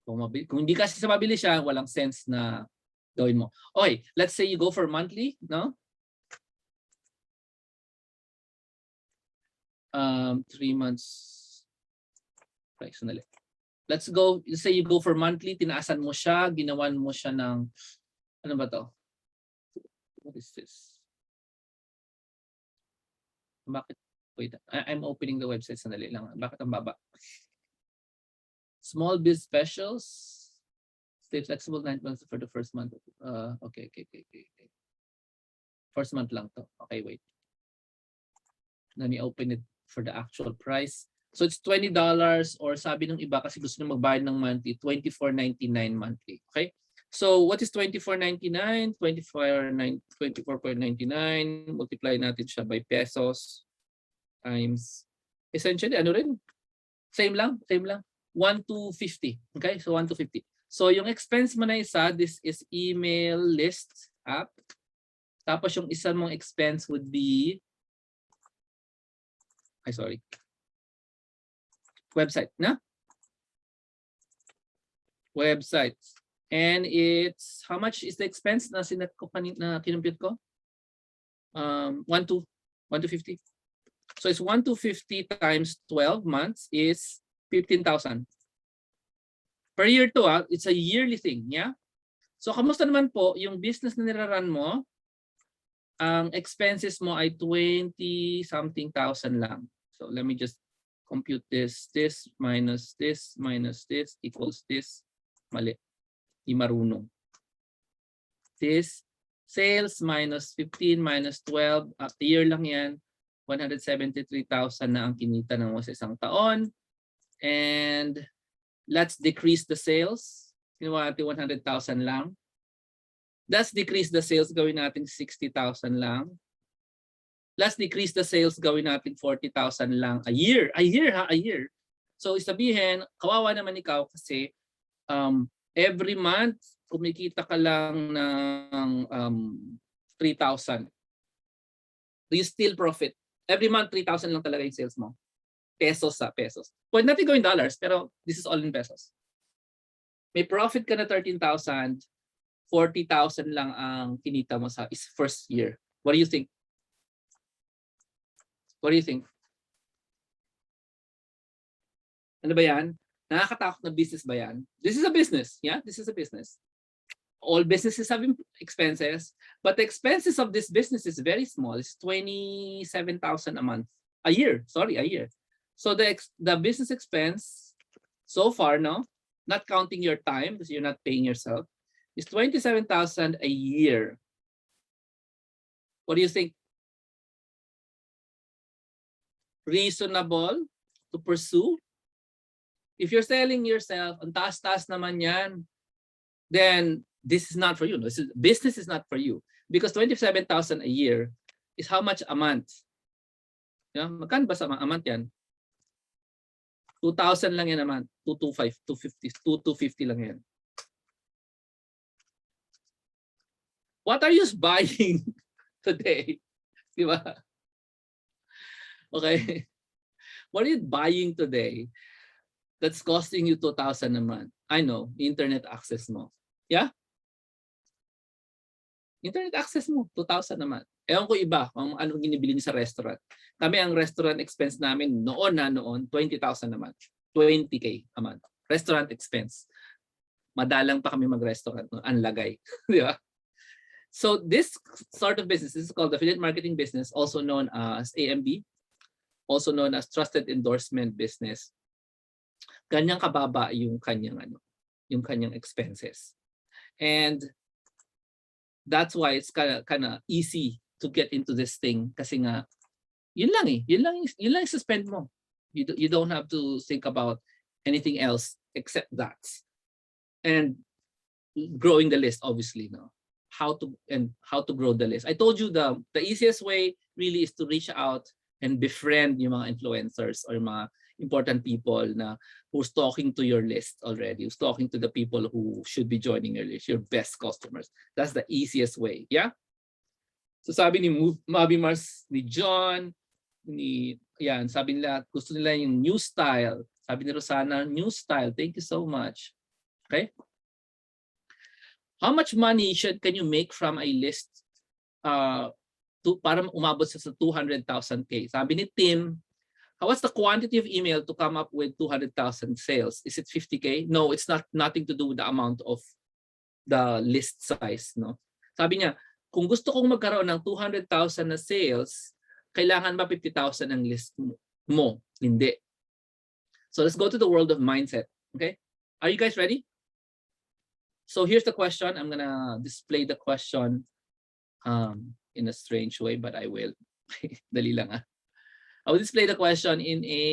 Kung hindi kasi sa mabilis siya, walang sense na gawin mo. Okay, let's say you go for monthly, no? 3 months. Okay, sandali. Let's say you go for monthly, tinaasan mo siya, ginawan mo siya ng, ano ba to? What is this? Bakit? Wait, I'm opening the website, sandali lang. Bakit ang baba? Small biz specials. Stay flexible 9 months for the first month. Okay. First month lang to. Okay, wait. Let me open it for the actual price. So it's $20, or sabi ng iba kasi gusto nang magbayad ng monthly, $24.99 monthly. Okay? So what is $24.99? 24.99 multiply natin siya by pesos times, essentially ano rin? Same lang. 1 to 50. Okay? So 1 to 50. So yung expense mo na isa, this is email list app. Tapos yung isa mong expense would be website, na? Website. And it's, how much is the expense na sinet ko na kinumpute ko? 1 to 50. So it's 1 to 50 times 12 months is 15,000. Per year to, it's a yearly thing, yeah? So kamusta naman po yung business na niraran mo? Ang expenses mo ay 20-something thousand lang. So let me just compute this. This minus this equals this. Mali. Di marunong. This sales minus 15 minus 12. At year lang yan. 173,000 na ang kinita mo sa isang taon. And let's decrease the sales. Ginawa natin 100,000 lang. Let's decrease the sales, gawin natin 60,000 lang. Let's decrease the sales, gawin natin 40,000 lang a year. A year. So isabihin, kawawa naman ikaw kasi every month kumikita ka lang ng 3,000. Do you still profit? Every month 3,000 lang talaga yung sales mo. Pesos. Pwede natin gawin dollars, pero this is all in pesos. May profit ka na 13,000. 40,000 lang ang kinita mo sa first year. What do you think? Ano ba yan? Nakakatakot na business ba yan? This is a business. Yeah, this is a business. All businesses have expenses, but the expenses of this business is very small. It's 27,000 a month. A year. So the business expense so far, no? Not counting your time because you're not paying yourself, is 27,000 a year. What do you think? Reasonable to pursue? If you're selling yourself, ang taas-taas naman yan, then this is not for you. Business is not for you. Because 27,000 a year is how much a month? Yeah, magkano ba sa a month yan? 2,000 lang yan a month. 225, 250 lang yan. What are you buying today? Di ba? Okay. What are you buying today that's costing you 2,000 a month? I know, internet access mo. Yeah? Internet access mo, 2,000 a month. Ewan ko iba, kung ano ginibili niyo sa restaurant. Kami ang restaurant expense namin noon, 20,000 a month. 20K a month. Restaurant expense. Madalang pa kami mag-restaurant. No? Anlagay. Di ba? So this sort of business, this is called affiliate marketing business, also known as AMB, also known as trusted endorsement business. Ganyang kababa yung kanyang expenses. And that's why it's kind of easy to get into this thing kasi nga yun lang spend mo. You don't have to think about anything else except that. And growing the list, obviously, no. How to grow the list. I told you the easiest way really is to reach out and befriend yung mga influencers or mga important people na who's talking to your list already, who's talking to the people who should be joining your list, your best customers. That's the easiest way, yeah? So sabi ni Mavi Mars, ni John, sabi nila, gusto nila yung new style. Sabi ni Rosana, new style. Thank you so much. Okay? How much money can you make from a list para umabot sa 200,000K? Sabi ni Tim, what's the quantity of email to come up with 200,000 sales? Is it 50K? No, it's nothing to do with the amount of the list size. No. Sabi niya, kung gusto kong magkaroon ng 200,000 na sales, kailangan ba 50,000 ang list mo? Hindi. So let's go to the world of mindset. Okay? Are you guys ready? So here's the question. I'm gonna display the question in a strange way, but I will. Dali lang ah. I will display the question in a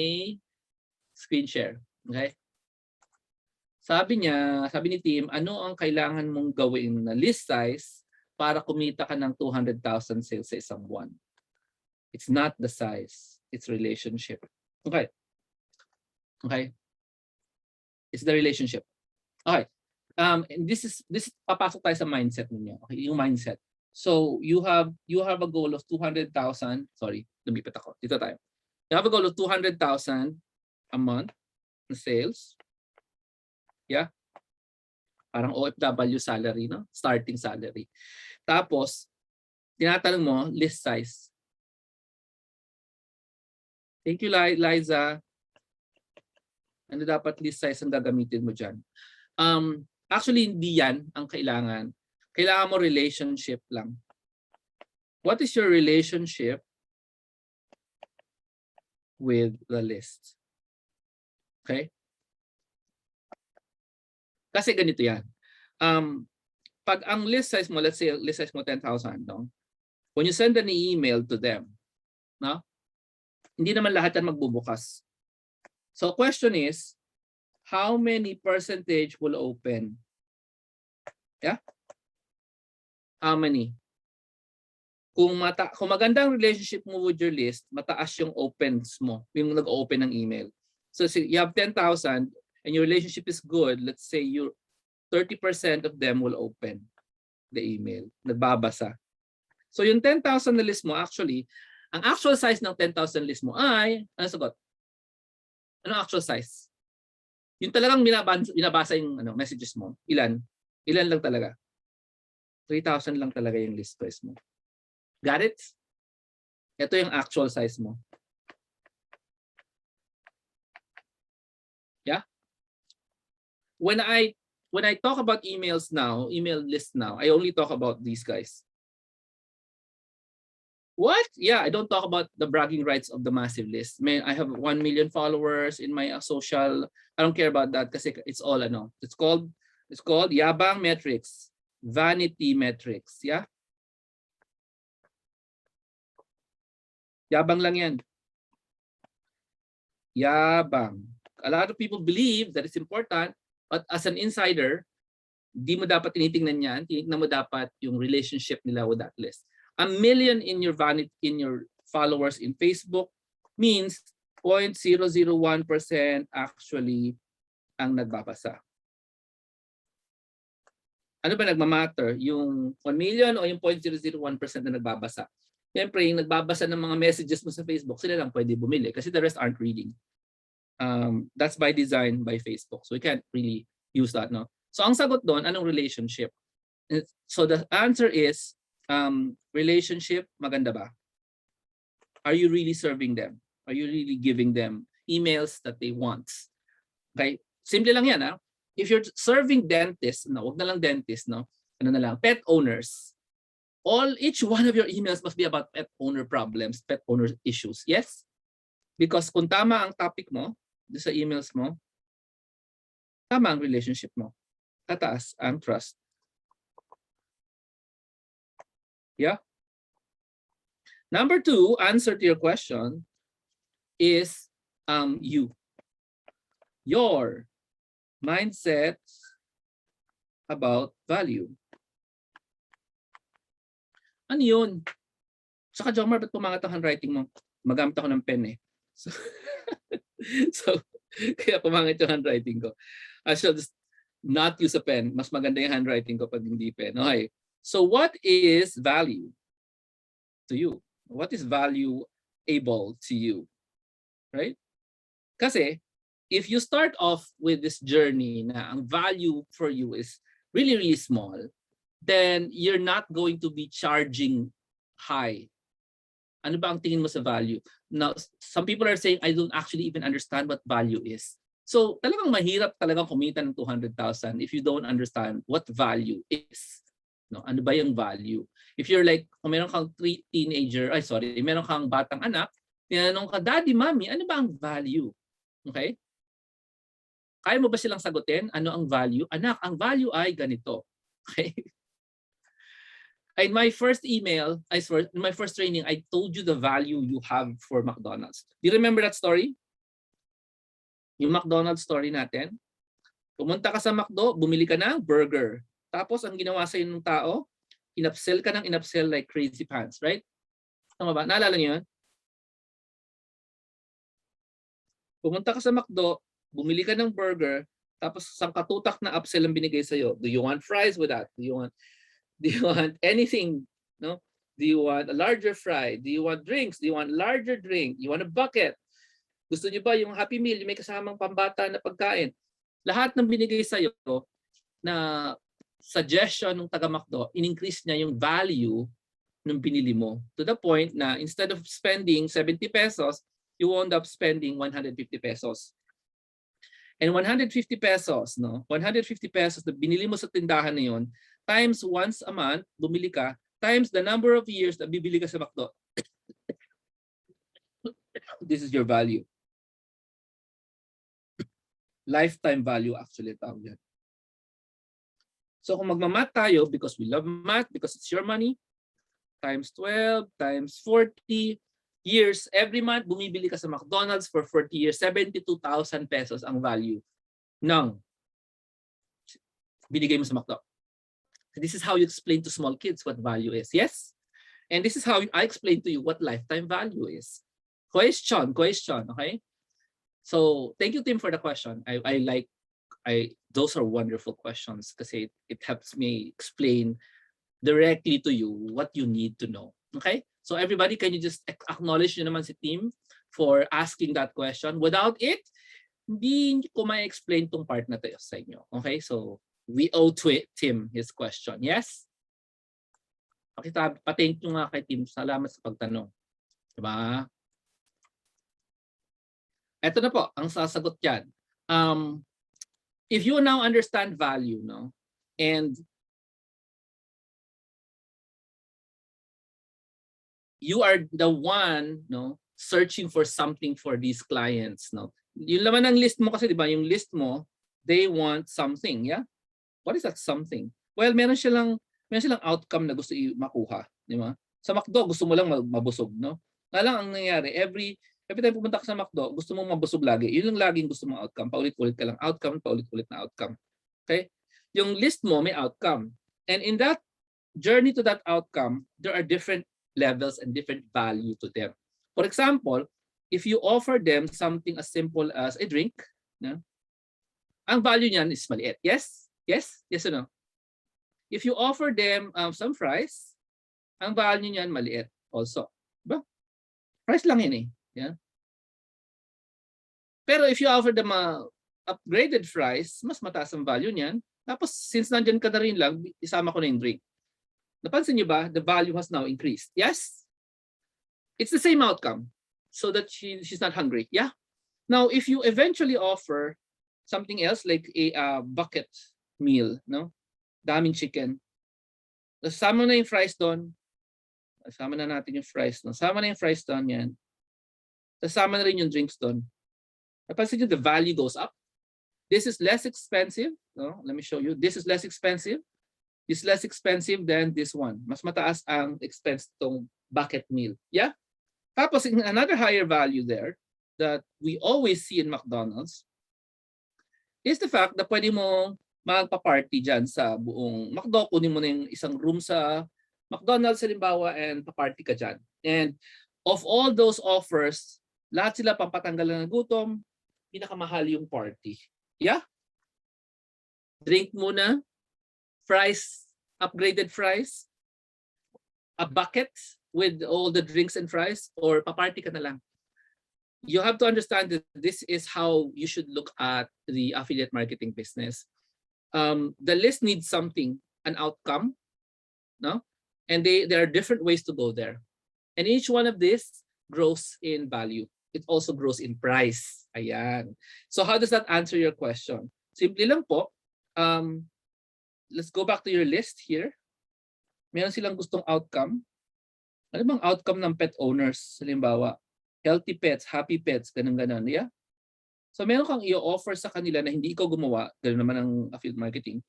screen share. Okay? Sabi ni Tim, ano ang kailangan mong gawin na list size para kumita ka ng 200,000 sales sa isang buwan? It's not the size, it's relationship. Okay. Okay. It's the relationship. Okay. And this is papasok tayo sa mindset niyo. Okay, yung mindset. So you have a goal of 200,000. Sorry, lumipat ako. Dito tayo. You have a goal of 200,000 a month na sales. Yeah. Parang OFW salary, no? Starting salary. Tapos tinatanong mo list size. Thank you, Liza. Ano dapat list size ang gagamitin mo diyan? Actually, hindi yan ang kailangan. Kailangan mo relationship lang. What is your relationship with the list? Okay? Kasi ganito yan. Pag ang list size mo, let's say list size mo 10,000, no? When you send an email to them, no? Hindi naman lahat yan magbubukas. So question is, how many percentage will open? Yeah? How many? Kung magandang relationship mo with your list, mataas yung opens mo, yung nag-open ng email. So you have 10,000 and your relationship is good, let's say 30% of them will open the email, nagbabasa. So yung 10,000 na list mo, actually, ang actual size ng 10,000 list mo ay, ano sagot? Ano actual size? Yung talagang binabasa yung messages mo, ilan? Ilan lang talaga? 3,000 lang talaga yung list price mo. Got it? Ito yung actual size mo. Yeah? When I talk about emails now, email list now, I only talk about these guys. What? Yeah, I don't talk about the bragging rights of the massive list. Man, I have 1 million followers in my social. I don't care about that kasi it's all It's called yabang metrics, vanity metrics, yeah? Yabang lang yan. Yabang. A lot of people believe that it's important, but as an insider, Di mo dapat tinitingnan yan. Tinitingnan mo dapat yung relationship nila with that list. 1 million in your followers in Facebook means 0.001% actually ang nagbabasa. Ano ba nagmamatter? Yung 1 million o yung 0.001% na nagbabasa? Siyempre, yung nagbabasa ng mga messages mo sa Facebook, sila lang pwede bumili kasi the rest aren't reading. That's by design by Facebook. So we can't really use that, no? So ang sagot doon, anong relationship? So the answer is, relationship, maganda ba? Are you really serving them? Are you really giving them emails that they want? Okay? Simple lang yan, ha? If you're serving dentists, no, wag na lang dentist, no? Ano na lang, pet owners. Each one of your emails must be about pet owner problems, pet owner issues. Yes? Because kung tama ang topic mo, sa emails mo, tama ang relationship mo. Tataas ang trust. Yeah? Number 2, answer to your question is you. Your mindset about value. Ano yun? Saka Jomar, ba't pumangat ang handwriting mo? Magamit ako ng pen eh. So kaya pumangit yung handwriting ko. I shall just not use a pen. Mas maganda yung handwriting ko pag hindi pen. Okay. So what is value to you? What is valuable to you? Right? Kasi if you start off with this journey na ang value for you is really, really small, then you're not going to be charging high. Ano ba ang tingin mo sa value? Now, some people are saying, I don't actually even understand what value is. So talagang mahirap talagang kumita ng 200,000 if you don't understand what value is. No, ano ba yung value? If you're like, kung meron kang meron kang batang anak, tinanong ka, Daddy, Mommy, ano ba ang value? Okay? Kaya mo ba silang sagutin? Ano ang value? Anak, ang value ay ganito. Okay? In my first email, in my first training, I told you the value you have for McDonald's. Do you remember that story? Yung McDonald's story natin. Pumunta ka sa McDo, bumili ka ng burger. Tapos ang ginawa sa ng tao, inupsell ka ng inupsell like crazy pants, right? Tama ba? Naalala niyo yun? Pumunta ka sa McDo, bumili ka ng burger, tapos isang katutak na upsell ang binigay sa'yo. Do you want fries with that? Do you want anything? No? Do you want a larger fry? Do you want drinks? Do you want a larger drink? You want a bucket? Gusto niyo ba yung Happy Meal, yung may kasamang pambata na pagkain? Lahat ng binigay sa iyo na suggestion ng taga-McDo, in-increase niya yung value ng binili mo to the point na instead of spending 70 pesos, you end up spending 150 pesos. And 150 pesos, no? 150 pesos na binili mo sa tindahan na yun, times once a month, bumili ka, times the number of years na bibili ka sa McDo. This is your value. Lifetime value actually tawag yan. So kung magmamath tayo, because we love math, because it's your money, times 12, times 40 years, every month bumibili ka sa McDonald's for 40 years, 72,000 pesos ang value ng binigay mo sa McDo. This is how you explain to small kids what value is. Yes? And this is how I explain to you what lifetime value is. Question, okay? So thank you, Tim, for the question. Those are wonderful questions kasi it helps me explain directly to you what you need to know. Okay? So everybody, can you just acknowledge nyo naman si Tim for asking that question? Without it, hindi ko ma-explain tong part na to sa inyo. Okay? So we owe to Tim his question. Yes? Patink nyo nga kay Tim. Salamat sa pagtanong. Diba? Ito na po, ang sasagot yan. If you now understand value, no, and you are the one, no, searching for something for these clients, no. Yung laman ng list mo kasi, di ba, yung list mo, they want something, yeah? What is that something? Well, meron silang outcome na gusto makuha, di ba? Sa McDo, gusto mo lang mabusog, no? Nga lang ang nangyayari, every time pumunta ka sa McDo, gusto mong mabusog lagi. Yun lang laging gusto mong outcome. Paulit-ulit ka lang outcome, paulit-ulit na outcome. Okay? yung list mo may outcome. And in that journey to that outcome, there are different levels and different value to them. For example, if you offer them something as simple as a drink, no? Ang value niyan is maliit. Yes? Yes? Yes or no? If you offer them some fries, ang value niyan maliit also. Diba? Price lang yun eh. Yeah? Pero if you offer them upgraded fries, mas mataas ang value niyan. Tapos since nandyan ka na rin lang, isama ko na yung drink. Napansin niyo ba? The value has now increased. Yes? It's the same outcome. So that she's not hungry. Yeah? Now, if you eventually offer something else like a bucket meal, no? Daming chicken. Sama na yung fries doon. Sama na natin yung fries doon. Sama na yung fries doon yan. Sama na rin yung drinks doon. Napansin niyo the value goes up. This is less expensive. No? Let me show you. This is less expensive. This is less expensive than this one. Mas mataas ang expense tong bucket meal. Yeah? Tapos another higher value there that we always see in McDonald's is the fact na pwede mo magpa-party dyan sa buong McDo. Kunin mo na yung isang room sa McDonald's halimbawa and pa-party ka dyan. And of all those offers, lahat sila pampatanggal ng gutom, pinakamahal yung party. Yeah? Drink muna, fries, upgraded fries, a bucket with all the drinks and fries, or pa-party ka na lang. You have to understand that this is how you should look at the affiliate marketing business. The list needs something, an outcome, no? And there are different ways to go there. And each one of these grows in value. It also grows in price. Ayan. So how does that answer your question? Simple lang po. Let's go back to your list here. Meron silang gustong outcome. Ano bang outcome ng pet owners? Halimbawa, healthy pets, happy pets, ganun-ganon. Yeah? So meron kang i-offer sa kanila na hindi ikaw gumawa, ganun naman ang affiliate marketing,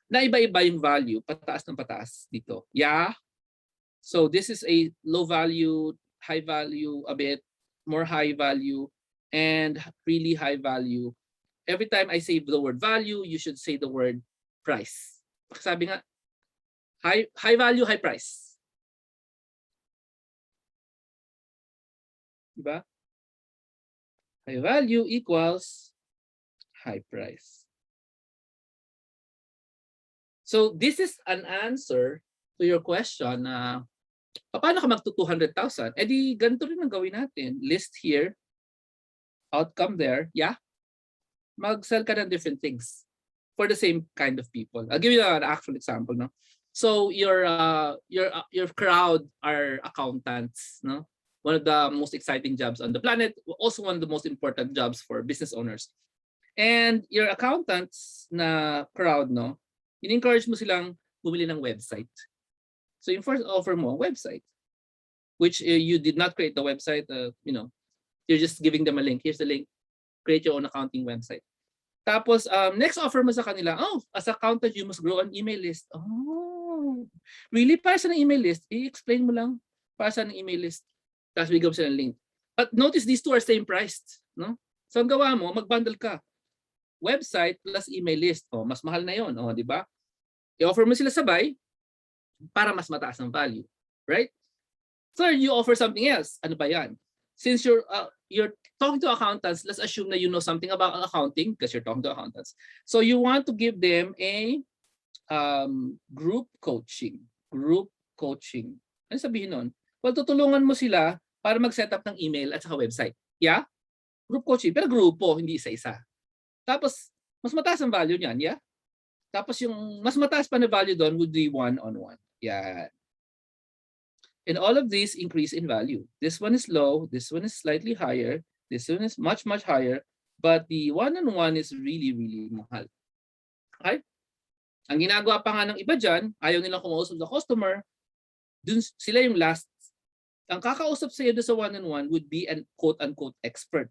na iba-iba yung value, pataas ng pataas dito. Yeah? So this is a low value, high value, a bit more high value, and really high value. Every time I say the word value, you should say the word price. Sabi nga, high value, high price. Diba? High value equals high price. So this is an answer to your question na paano ka magto 200,000? Eh di ganito rin ang gawin natin. List here, outcome there, yeah? Mag-sell ka ng different things for the same kind of people. I'll give you an actual example, no? So your crowd are accountants, no? One of the most exciting jobs on the planet, also one of the most important jobs for business owners. And your accountants na crowd, no? In-encourage mo silang bumili ng website. So yung first offer mo, website, which you did not create the website, you're just giving them a link. Here's the link. Create your own accounting website. Tapos, next offer mo sa kanila, as accountant, you must grow an email list. Oh, really? Para sa ng email list? I-explain mo lang. Para sa ng email list. Tapos bigyan mo sila ng link. But notice these two are same priced. No? So ang gawa mo, mag-bundle ka. Website plus email list. Oh, mas mahal na yun. Oh, di ba? I-offer mo sila sabay para mas mataas ang value. Right? Third, you offer something else. Ano ba yan? Since you're talking to accountants, let's assume that you know something about accounting because you're talking to accountants. So you want to give them a group coaching. Group coaching. Ano sabihin nun? Well, tutulungan mo sila para mag-set up ng email at saka website. Yeah? Group coaching. Pero grupo, hindi isa-isa. Tapos, mas mataas ang value niyan. Yeah? Tapos yung mas mataas pa na value doon would be one-on-one. Yeah. And all of these increase in value. This one is low. This one is slightly higher. This one is much, much higher. But the one-on-one is really, really mahal. Okay? Ang ginagawa pa nga ng iba dyan, ayaw nilang kumausap sa customer, dun sila yung last. Ang kakausap sa iyo sa one-on-one would be an quote-unquote expert.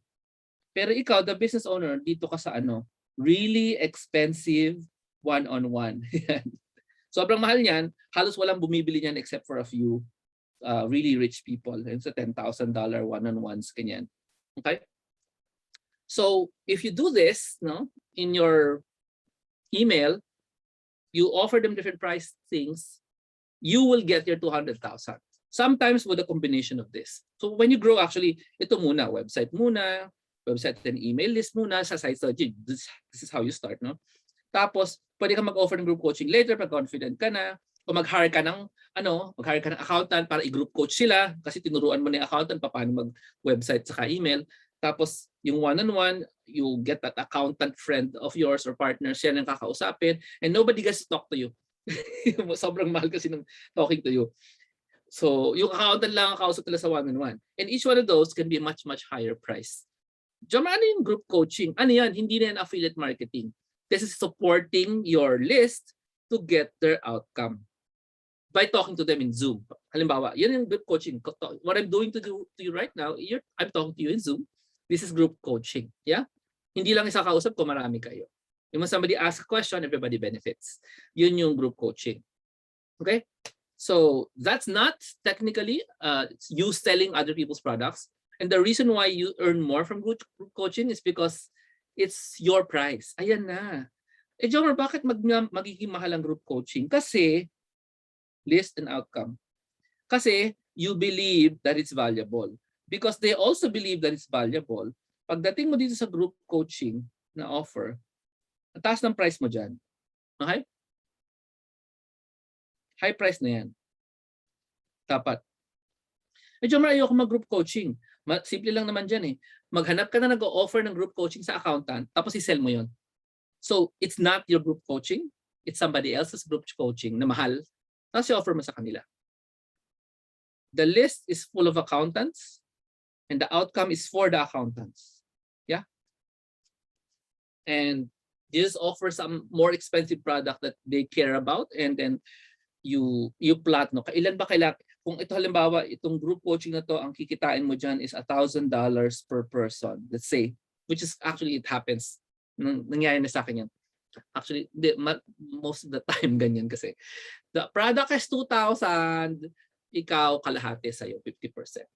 Pero ikaw, the business owner, dito ka sa really expensive one-on-one. Sobrang mahal niyan, halos walang bumibili niyan except for a few really rich people. Yung sa $10,000 one-on-ones, ganyan. Okay? So, if you do this, no, in your email, you offer them different price things, you will get your 200,000. Sometimes with a combination of this. So when you grow, actually, ito muna, website and email list muna sa site strategy. This is how you start, no? Tapos, pwede ka mag-offer ng group coaching later pag confident ka na, o mag-hire ka ng accountant para i-group coach sila kasi tinuruan mo na yung accountant paano mag-website saka email. Tapos, yung one-on-one, you get that accountant friend of yours or partner, siya nang kakausapin, and nobody gets to talk to you. Sobrang mahal kasi ng talking to you. So, yung accountant lang ang kausap nila sa one-on-one. And each one of those can be a much, much higher price. Jomar, ano yung group coaching? Ano yan? Hindi na yan affiliate marketing. This is supporting your list to get their outcome by talking to them in Zoom. Halimbawa, yan yung group coaching. What I'm doing to you right now, I'm talking to you in Zoom. This is group coaching. Yeah? Hindi lang isa kausap ko, marami kayo. When somebody asks a question, everybody benefits. Yun yung group coaching. Okay? So that's not technically you selling other people's products. And the reason why you earn more from group coaching is because it's your price. Ayan na. Jomar, bakit magiging mahal ang group coaching? Kasi list and outcome. Kasi you believe that it's valuable. Because they also believe that it's valuable. Pagdating mo dito sa group coaching na offer, ang taas ng price mo dyan. Okay? High price na yan. Dapat. Jomar, ayoko mag-group coaching. Simple lang naman dyan eh. Maghanap ka na nag-offer ng group coaching sa accountant, tapos i-sell mo yon. So, it's not your group coaching. It's somebody else's group coaching na mahal. Tapos i-offer mo sa kanila. The list is full of accountants and the outcome is for the accountants. Yeah? And you just offer some more expensive product that they care about, and then you plot, no? Kailan ba kailangan? Kung ito halimbawa, itong group coaching na to, ang kikitain mo dyan is $1,000 per person, let's say, which is actually, it happens. Nangyayari na sa akin yan. Actually, most of the time ganyan kasi. The product is 2,000, ikaw kalahati sa'yo, 50%.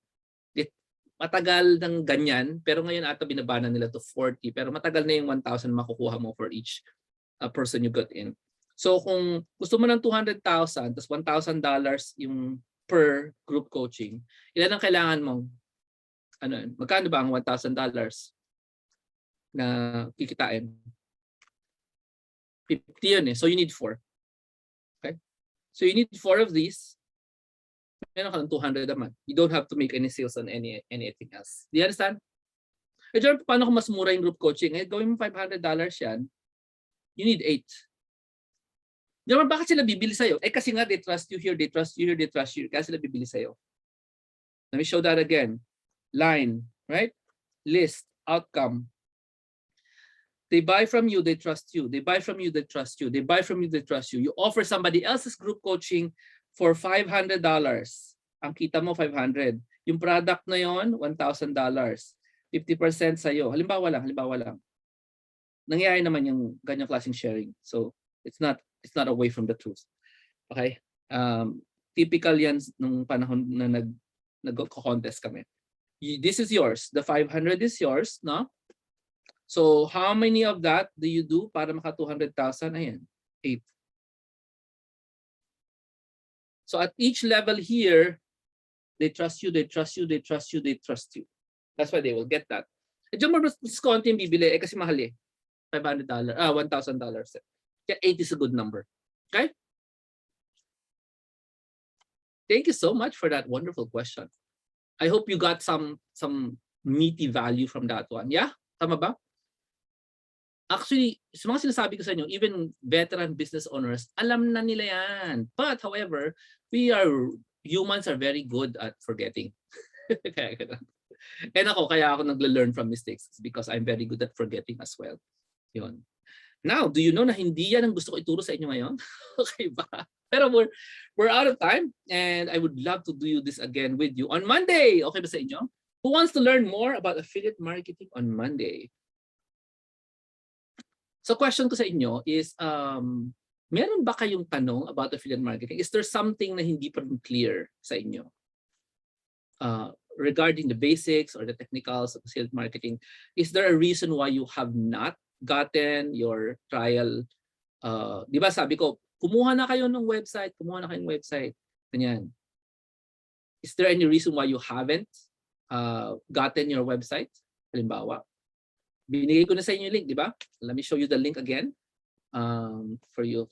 Matagal ng ganyan, pero ngayon ata binabana nila to 40, pero matagal na yung 1,000 makukuha mo for each person you got in. So kung gusto mo ng 200,000, tapos $1,000 yung per group coaching, ilan ang kailangan mong, magkano ba ang $1,000 na kikitain? 50 yun eh. So you need 4. Okay? So you need 4 of these. Meron ka ng 200 naman. You don't have to make any sales on anything else. Do you understand? John, paano kung mas mura yung group coaching? Gawin mo $500 yan. You need 8. John, bakit sila bibili sa'yo? Kasi nga they trust you here, they trust you here, they trust you. Kaya sila bibili sa'yo. Let me show that again. Line, right? List, outcome. They buy from you, they trust you. They buy from you, they trust you. They buy from you, they trust you. You offer somebody else's group coaching for $500. Ang kita mo, 500. Yung product na yon, $1,000. 50% sa'yo. Halimbawa lang. Nangyayari naman yung ganyang klaseng sharing. So, it's not away from the truth. Okay? Typical yan nung panahon na nag-contest kami. This is yours. The 500 is yours, no? So, how many of that do you do para maka 200,000? Ayan, 8. So at each level here, they trust you, they trust you, they trust you, they trust you. That's why they will get that. Jomar, mas konti yung bibili kasi mahal eh. $500, $1,000. Kaya 8 is a good number. Okay? Thank you so much for that wonderful question. I hope you got some meaty value from that one. Yeah? Tama ba? Actually, sa mga sinasabi ko sa inyo, even veteran business owners, alam na nila yan. But however, humans are very good at forgetting. And kaya ako nag-learn from mistakes because I'm very good at forgetting as well. Yun. Now, do you know na hindi yan ang gusto ko ituro sa inyo ngayon? Okay ba? Pero we're out of time and I would love to do this again with you on Monday. Okay ba sa inyo? Who wants to learn more about affiliate marketing on Monday? So question ko sa inyo is, meron ba kayong tanong about affiliate marketing? Is there something na hindi pa rin clear sa inyo? Regarding the basics or the technicals of affiliate marketing, is there a reason why you have not gotten your trial? Di ba sabi ko, kumuha na kayo ng website, Ganyan. Is there any reason why you haven't gotten your website? Halimbawa, binigay ko na sa inyo yung link, di ba? Let me show you the link again for you.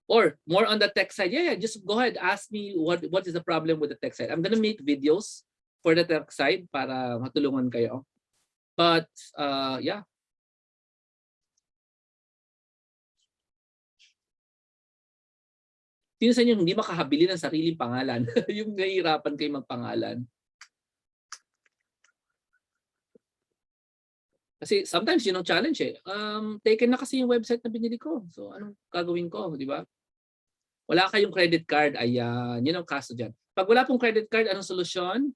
Or more on the tech side, yeah, just go ahead, ask me what is the problem with the tech side. I'm gonna make videos for the tech side para matulungan kayo. But yeah. Sino sa inyo hindi makahabili ng sariling pangalan? Yung nahihirapan kayo magpangalan. Kasi sometimes yun ang challenge eh. Taken na kasi yung website na binili ko. So anong gagawin ko, di ba? Wala kayong credit card, ayan. Yun ang kaso dyan. Pag wala pong credit card, anong solusyon?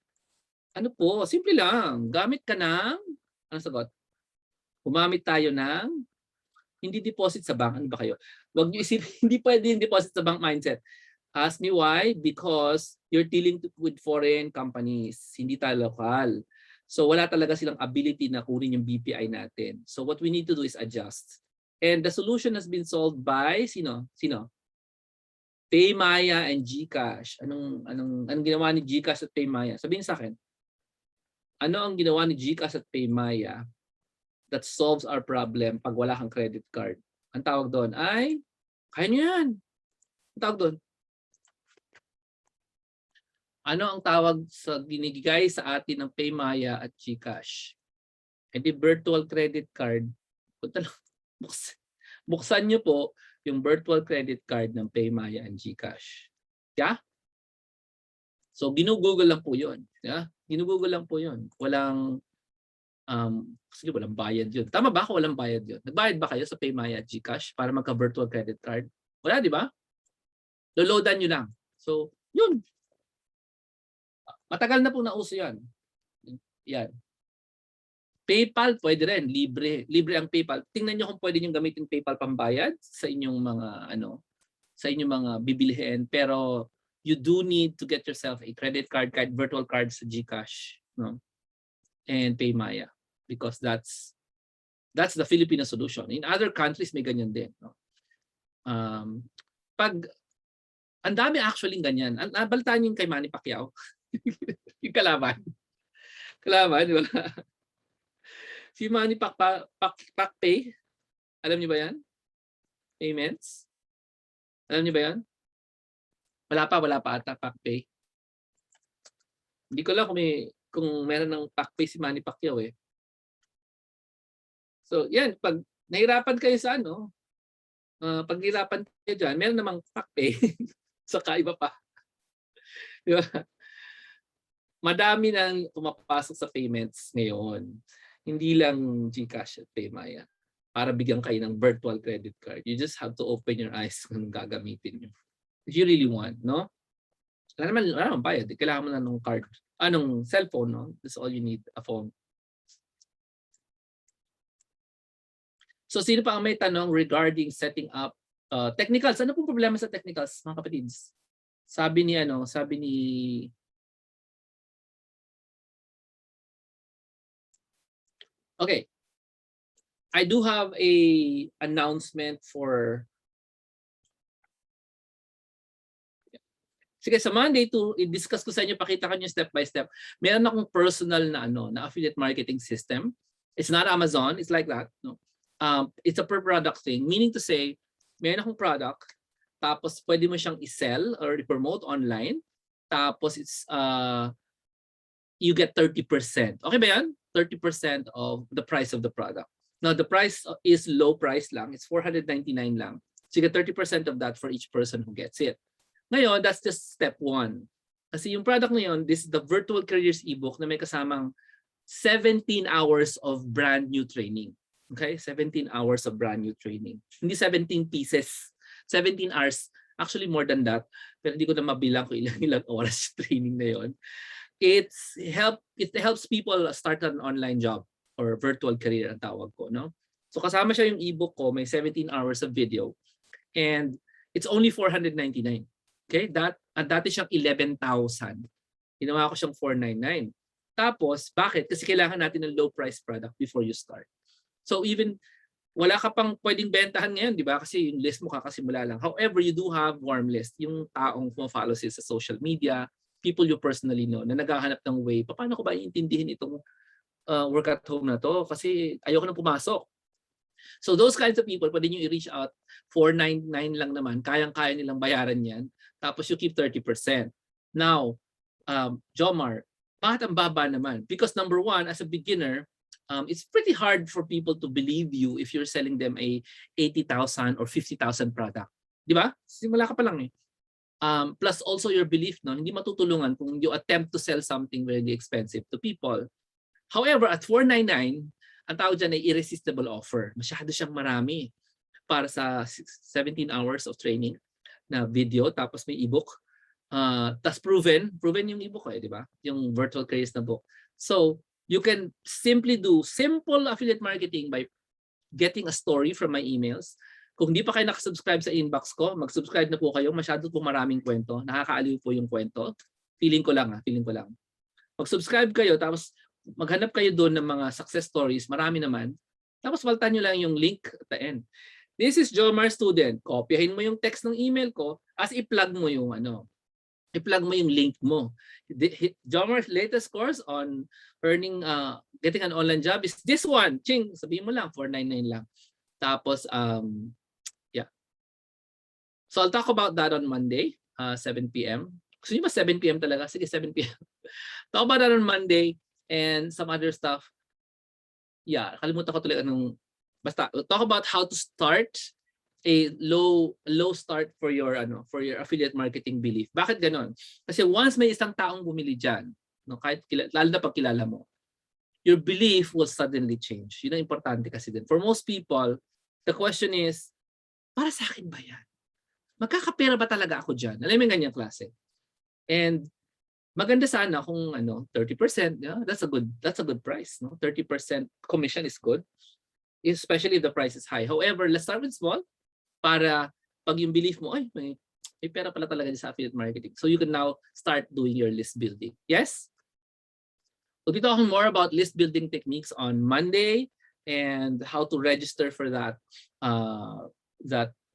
Ano po? Simple lang. Gamit ka ng, anong sagot? Gumamit tayo ng, hindi deposit sa bank. Ano ba kayo? Huwag niyo isipin, hindi pwede yung deposit sa bank mindset. Ask me why? Because you're dealing with foreign companies. Hindi tayo local. So wala talaga silang ability na kunin yung BPI natin. So what we need to do is adjust. And the solution has been solved by sino? Paymaya and GCash. Anong ginawa ni GCash at Paymaya? Sabihin sa akin. Ano ang ginawa ni GCash at Paymaya that solves our problem pag wala kang credit card? Ang tawag doon ay, kaya niyo yan. Ang tawag doon. Ano ang tawag sa ginigay sa atin ng Paymaya at GCash? E di virtual credit card. Buksan niyo po yung virtual credit card ng Paymaya and GCash. Yeah? So ginugoogle lang po 'yon, yeah? Ginugoogle lang po 'yon. Walang kasi walang bayad 'yun. Tama ba ako walang bayad 'yun? Nagbayad ba kayo sa Paymaya at GCash para magka-virtual credit card? Wala, di ba? Loloadan niyo lang. So, 'yun. Matagal na po nauso 'yan. Yan. PayPal pwede rin, libre ang PayPal. Tingnan niyo kung pwede niyo gamitin PayPal pambayad sa inyong mga sa inyong mga bibilihin, pero you do need to get yourself a credit card, virtual card sa GCash, no? And Paymaya, because that's the Filipino solution. In other countries may ganyan din, no? Pag ang dami actually ganyan. Balitaan yung kay Manny Pacquiao. Yung kalaban, di ba? Si Manny Pacpay, alam niyo ba yan? Payments? Alam niyo ba yan? Wala pa ata Pacpay. Hindi ko lang kung meron ng Pacpay si Manny Pacquiao eh. So yan, pag nahirapan kayo sa pag nahirapan kayo dyan, meron namang Pacpay. Saka iba pa. Di ba? Madami nang pumapasok sa payments ngayon. Hindi lang GCash at Paymaya para bigyan kayo ng virtual credit card. You just have to open your eyes kung gagamitin nyo. If you really want, no? Wala naman bayad. Kailangan mo na ng card. Anong cellphone, no? That's all you need, a phone. So, sino pa ang may tanong regarding setting up technicals? Ano pong problema sa technicals, mga kapatids? Sabi ni okay. I do have a announcement for sige, sa Monday to i-discuss ko sa inyo, pakita ko niyo step by step. Meron akong personal na affiliate marketing system. It's not Amazon, it's like that, no? It's a per product thing, meaning to say, meron akong product, tapos pwede mo siyang i-sell or i-promote online, tapos it's you get 30%. Okay ba yan? 30% of the price of the product. Now, the price is low price lang. It's $499 lang. So you get 30% of that for each person who gets it. Ngayon, that's just step 1. Kasi yung product ngayon, this is the Virtual Careers ebook na may kasamang 17 hours of brand new training. Okay? 17 hours of brand new training. Hindi 17 pieces. 17 hours. Actually, more than that. Pero hindi ko na mabilang kung ilang oras training na yon. It helps people start an online job or virtual career ang tawag ko, no? So kasama siya yung ebook ko, may 17 hours of video, and it's only $499. Okay? Dati siyang 11,000. Ginawa ko siyang $499. Tapos, bakit? Kasi kailangan natin ng low price product before you start. So even wala ka pang pwedeng bentahan ngayon, di ba? Kasi yung list mo kakasimula lang. However, you do have warm list. Yung taong follow sa social media, people you personally know, na naghahanap ng way, paano ko ba iintindihin itong work at home na to? Kasi ayoko nang pumasok. So those kinds of people, pwede nyo i-reach out. 499 lang naman, kayang-kaya nilang bayaran yan. Tapos you keep 30%. Now, Jomar, bakit ang baba naman? Because number one, as a beginner, it's pretty hard for people to believe you if you're selling them a 80,000 or 50,000 product. Di ba? Simula ka pa lang eh. Plus also your belief, no? Hindi matutulungan kung you attempt to sell something really expensive to people. However, at 499, ang tawag dyan ay irresistible offer. Masyado siyang marami para sa 17 hours of training na video, tapos may ebook. Tapos proven yung ebook eh, di ba? Yung Virtual Careers na book. So, you can simply do simple affiliate marketing by getting a story from my emails. Kung hindi pa kayo nakasubscribe sa inbox ko, mag-subscribe na po kayo. Masyado po maraming kwento. Nakakaaliw po yung kwento. Feeling ko lang. Mag-subscribe kayo, tapos maghanap kayo doon ng mga success stories. Marami naman. Tapos waltan nyo lang yung link at the end. This is Jomar Student. Kopyahin mo yung text ng email ko as i-plug mo yung link mo. Jomar's latest course on earning, getting an online job is this one. Ching, sabihin mo lang, 499 lang. Tapos, yeah. So I'll talk about that on Monday, 7 p.m. Gusto niyo ba 7 p.m. talaga? Sige, 7 p.m. Talk about that on Monday and some other stuff. Yeah, kalimutan ko tuloy anong, basta, talk about how to start a low start for your affiliate marketing belief. Bakit ganon? Kasi once may isang taong bumili diyan, no, kahit lalo na pag kilala mo, your belief will suddenly change. Yun ang importante kasi din. For most people, the question is, para sa akin ba yan? Magkakapera ba talaga ako diyan? Alam mo yung ganyang klase. And maganda sana kung 30%, yeah, that's a good price, no? 30% commission is good, especially if the price is high. However, let's start with small para pag yung belief mo, ay, may pera pala talaga sa affiliate marketing. So you can now start doing your list building. Yes? We'll be talking more about list building techniques on Monday and how to register for that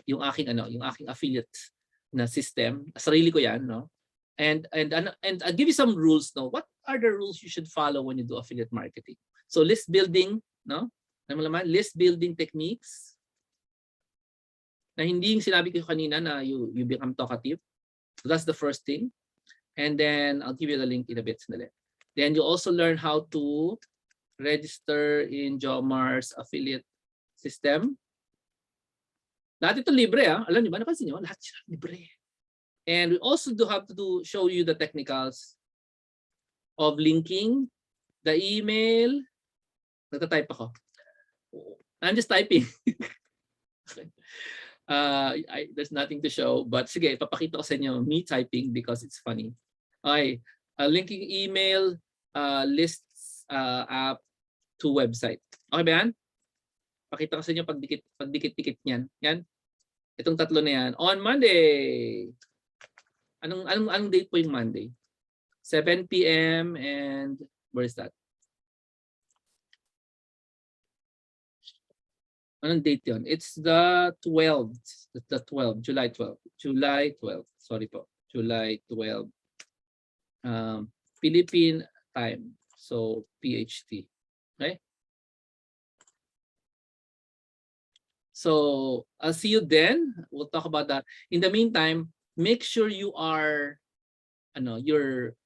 yung aking affiliate na system. Sarili ko 'yan, no? And I'll give you some rules, no? What are the rules you should follow when you do affiliate marketing? So list building, no? List building techniques na hindi yung sinabi ko kanina na you become talkative. So that's the first thing. And then I'll give you the link in a bit. Then you also learn how to register in Jomar's affiliate system. Lahat ito libre, ah. Alam niyo ba? Napansin niyo? Lahat sila libre. And we also do have to show you the technicals of linking the email. Nagtatype ako. I'm just typing. There's nothing to show, but sige, papakita ko sa inyo me typing because it's funny. Okay, linking email, lists, app to website. Okay ba yan? Pakita ko sa inyo pagdikit-dikit niyan. Yan. Itong tatlo na yan. On Monday. Anong date po yung Monday? 7 p.m. and where is that? Anong date yun? It's the 12th. The 12th. July 12th. July 12th. Sorry po. July 12th. Philippine time. So, PHT. Okay? So, I'll see you then. We'll talk about that. In the meantime, make sure you are, you're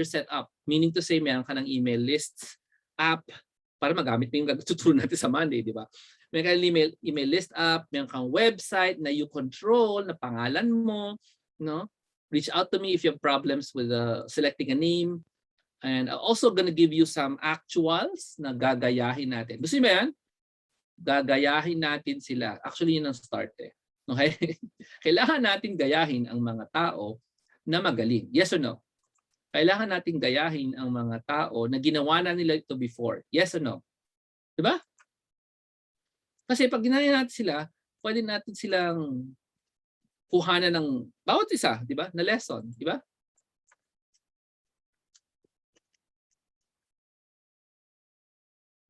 set up. Meaning to say, meron ka ng email lists, app, para magamit mo yung tuturo natin sa Monday, di ba? Meron kang email list app, meron kang website na you control, na pangalan mo, no? Reach out to me if you have problems with selecting a name. And I'm also gonna give you some actuals na gagayahin natin. Gusto niyo ba yan? Gagayahin natin sila. Actually, yun ang start eh. Okay? Kailangan natin gayahin ang mga tao na magaling. Yes or no? Kailangan natin gayahin ang mga tao na ginawa na nila ito before. Yes or no? Diba? Kasi pag ginaya natin sila, pwede natin silang kuhanan ng bawat isa, diba? Na lesson, diba?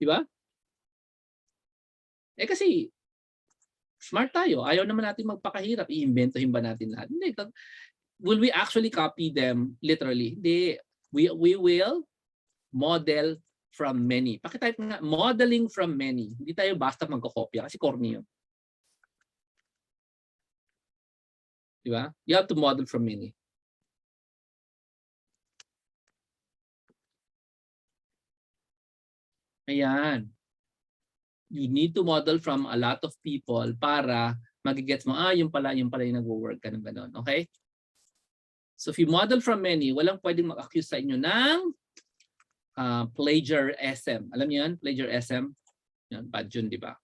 Diba? Eh kasi smart tayo. Ayaw naman natin magpakahirap. I-inventohin ba natin lahat? Hindi. Will we actually copy them literally? Hindi. We will model from many. Pakitype nga, modeling from many. Hindi tayo basta magkokopya kasi corny yun. Di ba? You have to model from many. Ayan. You need to model from a lot of people para magigets mo, yung pala yung nagwo-work ka ng gano'n. Okay? So if you model from many, walang pwedeng mag-accuse sa inyo ng plagiarism. Alam niyo yan? Plagiarism. Yan, bad yun, di ba?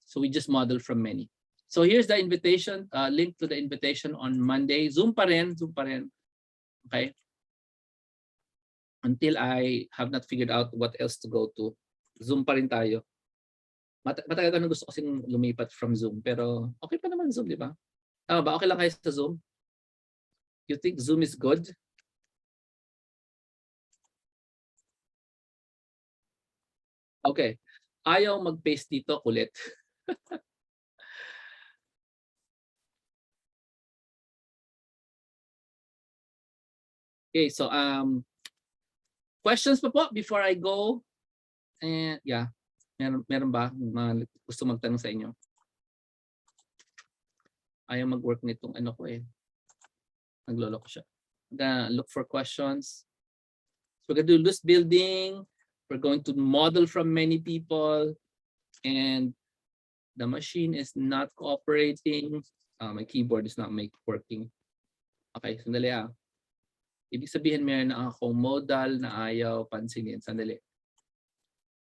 So we just model from many. So here's the invitation, link to the invitation on Monday. Zoom pa rin. Okay? Until I have not figured out what else to go to. Zoom pa rin tayo. Matagal ko na gusto kasing lumipat from Zoom. Pero okay pa naman Zoom, di ba? Tama ba? Okay lang kayo sa Zoom? You think Zoom is good? Okay. Ayaw mag-paste dito, kulit. Okay, so questions pa po before I go? And yeah, meron ba mga gusto magtanong sa inyo? Ayaw mag-work nitong ano ko eh. Naglolo ko siya. Look for questions. So we're going to do list building. We're going to model from many people. And the machine is not cooperating. My keyboard is not working. Okay, sandali ah. Ibig sabihin meron na akong modal na ayaw pansinin. Sandali.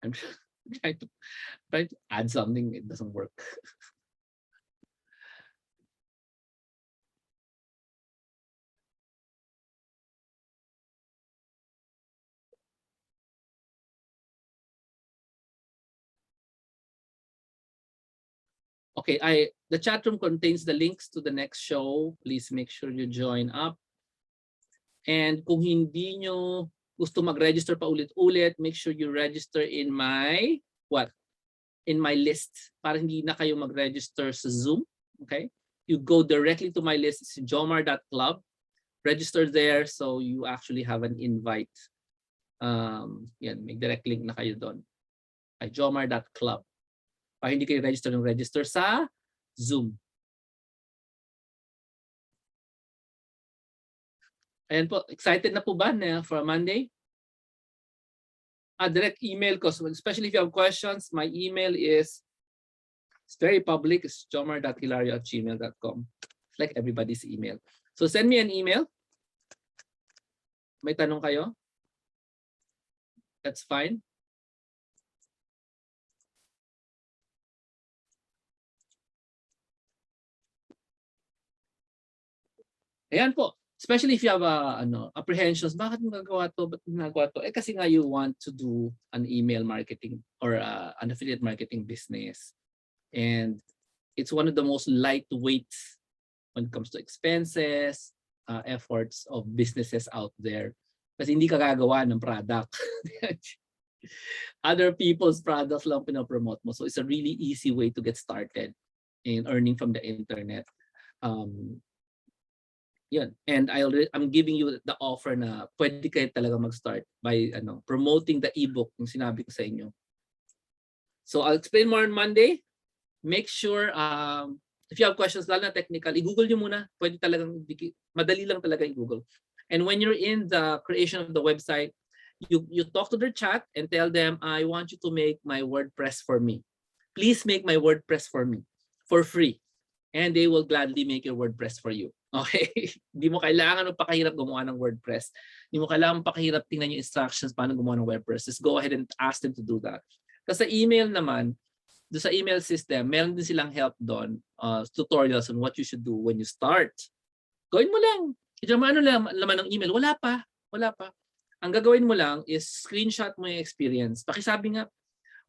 I'm trying to add something. It doesn't work. Okay, the chat room contains the links to the next show. Please make sure you join up. And kung hindi nyo gusto mag-register pa ulit-ulit, make sure you register in my in my list para hindi na kayo mag-register sa Zoom. Okay? You go directly to my list. It's jomar.club. Register there so you actually have an invite. Yan, may direct link na kayo doon. Ay jomar.club. Para hindi kayo register sa Zoom. Ayan po, excited na po ba for Monday? Direct email ko. So especially if you have questions, my email is it's very public. It's jomar.hilario@gmail.com. It's like everybody's email. So send me an email. May tanong kayo? That's fine. Ayan po. Especially if you have apprehensions, bakit mo gagawa to? Ba't mo ginagawa to? Kasi nga you want to do an email marketing or an affiliate marketing business. And it's one of the most lightweight when it comes to expenses, efforts of businesses out there. Kasi hindi ka gagawa ng product. Other people's products lang pinopromote mo. So it's a really easy way to get started in earning from the internet. Yun. And I'm giving you the offer na pwede kayo talaga mag-start by promoting the ebook yung sinabi ko sa inyo. So I'll explain more on Monday. Make sure if you have questions lalo na technical, i-google nyo muna. Pwede talagang madali lang talaga i-google. And when you're in the creation of the website, you talk to their chat and tell them, I want you to make my WordPress for me. Please make my WordPress for me for free. And they will gladly make your WordPress for you. Okay? Hindi mo kailangan magpakahirap gumawa ng WordPress. Hindi mo kailangan magpakahirap tingnan yung instructions paano gumawa ng WordPress. Just go ahead and ask them to do that. Kasi sa email naman, doon sa email system, meron din silang help doon, tutorials on what you should do when you start. Gawin mo lang. Ano laman ng email? Wala pa. Ang gagawin mo lang is screenshot mo yung experience. Pakisabi nga,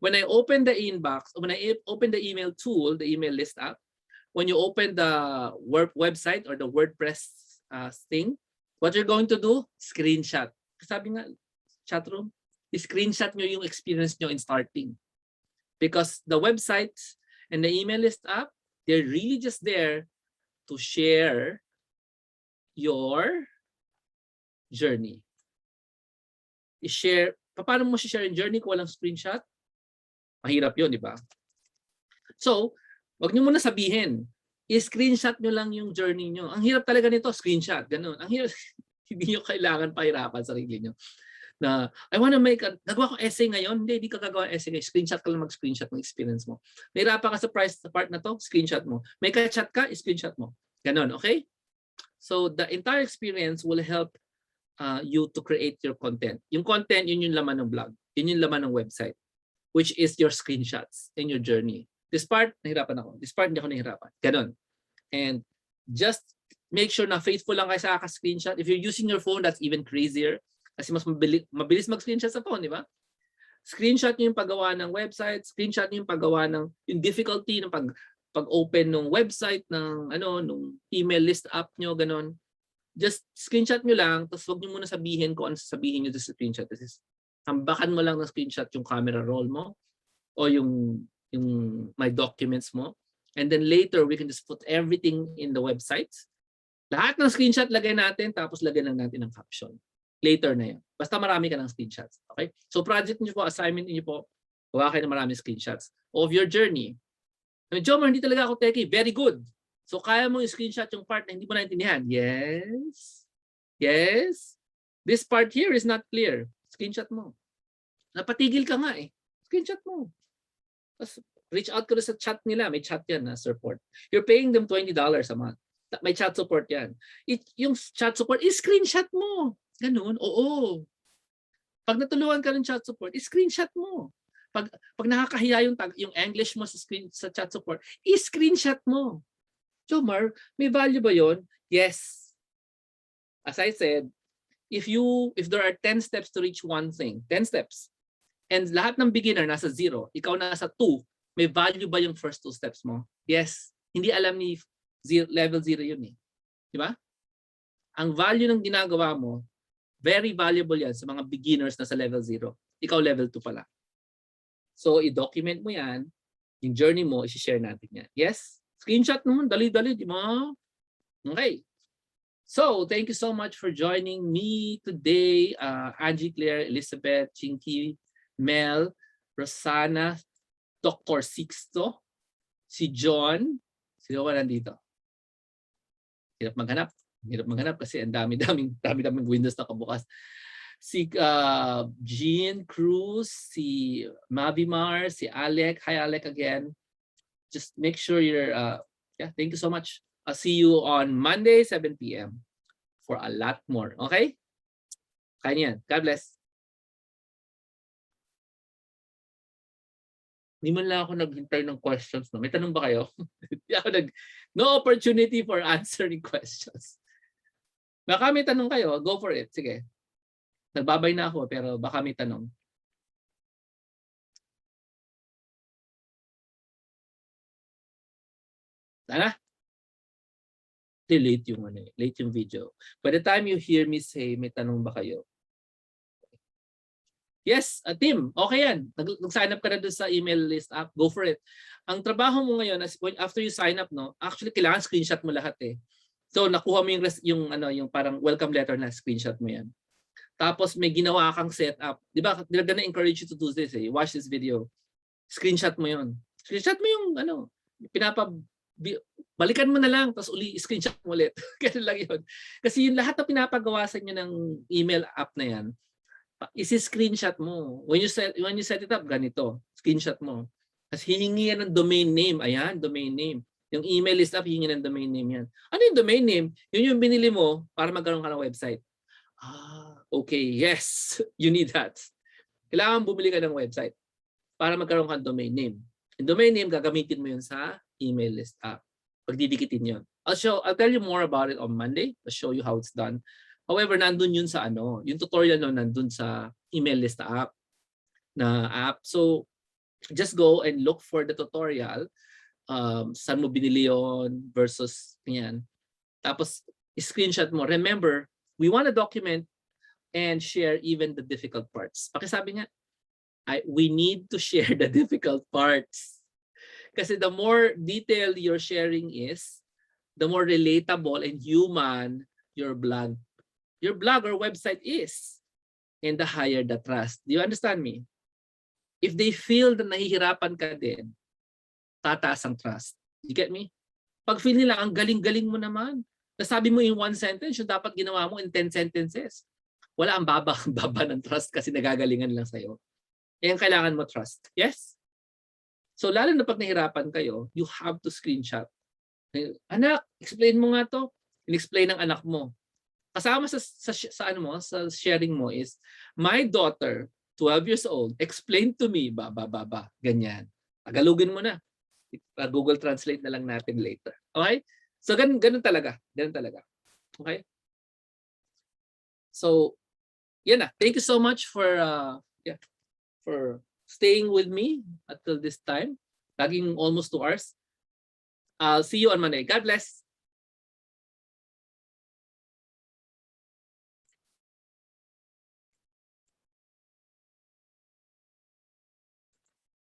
when I open the inbox, when I open the email tool, the email list app, when you open the website or the WordPress thing, what you're going to do, screenshot. Sabi nga, chat room, screenshot nyo yung experience nyo in starting. Because the website And the email list app, they're really just there to share your journey. I-share, paano mo share yung journey kung walang screenshot? Mahirap yun, di ba? So, wag nyo muna sabihin, i-screenshot nyo lang yung journey nyo. Ang hirap talaga nito, screenshot, ganun. Ang hirap, hindi nyo kailangan pahirapan sarili nyo. Na, I wanna make nagawa ko essay ngayon. Hindi ka gagawa essay ngayon. Screenshot ka lang mag-screenshot ng experience mo. Nahirapan ka sa part na to, screenshot mo. May ka-chat ka, screenshot mo. Ganun, okay? So, the entire experience will help you to create your content. Yung content, yun yung laman ng blog. Yun yung laman ng website. Which is your screenshots in your journey. This part, nahirapan ako. This part, hindi ako nahirapan. Ganun. And just make sure na faithful lang kayo sa screenshot. If you're using your phone, that's even crazier. Kasi mas mabilis mag-screenshot sa phone, di ba? Screenshot nyo yung paggawa ng website, screenshot nyo yung paggawa ng yung difficulty ng pag-open ng website ng nung email list app nyo, ganun. Just screenshot nyo lang, tapos wag nyo muna sabihin kung ano sasabihin nyo sa screenshot. This is, tambakan mo lang ng screenshot yung camera roll mo o yung my documents mo. And then later, we can just put everything in the website. Lahat ng screenshot lagay natin, tapos lagyan lang natin ng caption. Later na yun. Basta marami ka ng screenshots. Okay? So project niyo po, assignment niyo po, gawa kayo ng maraming screenshots of your journey. I mean, Jomar, hindi talaga ako techie. Very good. So kaya mo yung screenshot yung part na hindi mo naintindihan. Yes. Yes. This part here is not clear. Screenshot mo. Napatigil ka nga eh. Screenshot mo. Tapos reach out ka sa chat nila. May chat yan na support. You're paying them $20 a month. May chat support yan. Yung chat support, i-screenshot mo. Ganun, oo. Pag natulungan ka ng chat support, i-screenshot mo. Pag nakakahiya yung English mo sa chat support, i-screenshot mo. Jomar, may value ba yon? Yes. As I said, if there are 10 steps to reach one thing, 10 steps, and lahat ng beginner nasa 0, ikaw nasa 2, may value ba yung first 2 steps mo? Yes. Hindi alam ni level 0 yun eh. Di ba? Ang value ng ginagawa mo, very valuable yan sa mga beginners na sa level 0. Ikaw level 2 pala. So, i-document mo yan. Yung journey mo, i-share natin yan. Yes? Screenshot naman. Dali-dali, di ba? Okay. So, thank you so much for joining me today. Angie, Claire, Elizabeth, Chinky, Mel, Rosana, Dr. Sixto, si John. Sino ba nandito? Hirap maghanap kasi ang dami-daming windows na kabukas. Si Jean Cruz, si Mavimar, si Alec. Hi Alec again. Just make sure you're thank you so much. I'll see you on Monday 7 p.m. for a lot more. Okay? Kaya yan. God bless. Hindi man lang ako naghintay ng questions. No? May tanong ba kayo? No opportunity for answering questions. Baka may tanong kayo, go for it. Sige. Nagbabay na ako pero baka may tanong. Sana? Late yung video. By the time you hear me say, may tanong ba kayo? Yes, Tim, okay yan. Nag-sign up ka na doon sa email list app, go for it. Ang trabaho mo ngayon, after you sign up, no, actually kailangan screenshot mo lahat eh. So nakuha mo yung parang welcome letter na screenshot mo yan. Tapos may ginawa kang setup. Di ba? They're gonna encourage you to do this eh. Watch this video. Screenshot mo yun. Screenshot mo yung balikan mo na lang tapos screenshot mo ulit. Ganun lang yun. Kasi yung lahat na pinapagawa sa inyo ng email app na yan, isi-screenshot mo. When you set it up, ganito. Screenshot mo. Kasi hihingi yan ng domain name. Ayan, domain name. Yung email list app, hihingi ng domain name yan. Ano yung domain name? Yun yung binili mo para magkaroon ka ng website. Okay. Yes. You need that. Kailangan bumili ka ng website para magkaroon ka ng domain name. Yung domain name, gagamitin mo yun sa email list app. Pagdidikitin yun. I'll tell you more about it on Monday. I'll show you how it's done. However, nandun yun sa yung tutorial nandun sa email list app. So, just go and look for the tutorial. Saan mo binili yun versus yan. Tapos, screenshot mo. Remember, we want to document and share even the difficult parts. Pakisabi nga, we need to share the difficult parts. Kasi the more detailed your sharing is, the more relatable and human your blog or website is. And the higher the trust. Do you understand me? If they feel na nahihirapan ka din, tataas ang trust. You get me? Pag feel nila, ang galing-galing mo naman. Nasabi mo in 1 sentence, yung dapat ginawa mo in 10 sentences. Wala ang baba ng trust kasi nagagalingan lang sa'yo. Yan kailangan mo trust. Yes? So lalo na pag nahirapan kayo, you have to screenshot. Anak, explain mo nga to. In-explain ng anak mo. Kasama sa sharing mo is, my daughter, 12 years old, explained to me, ganyan. Tagalogin mo na. Google Translate na lang natin later. Okay? So ganun talaga. Ganun talaga. Okay? So, yan na. Thank you so much for staying with me until this time. Laging almost 2 hours. I'll see you on Monday. God bless.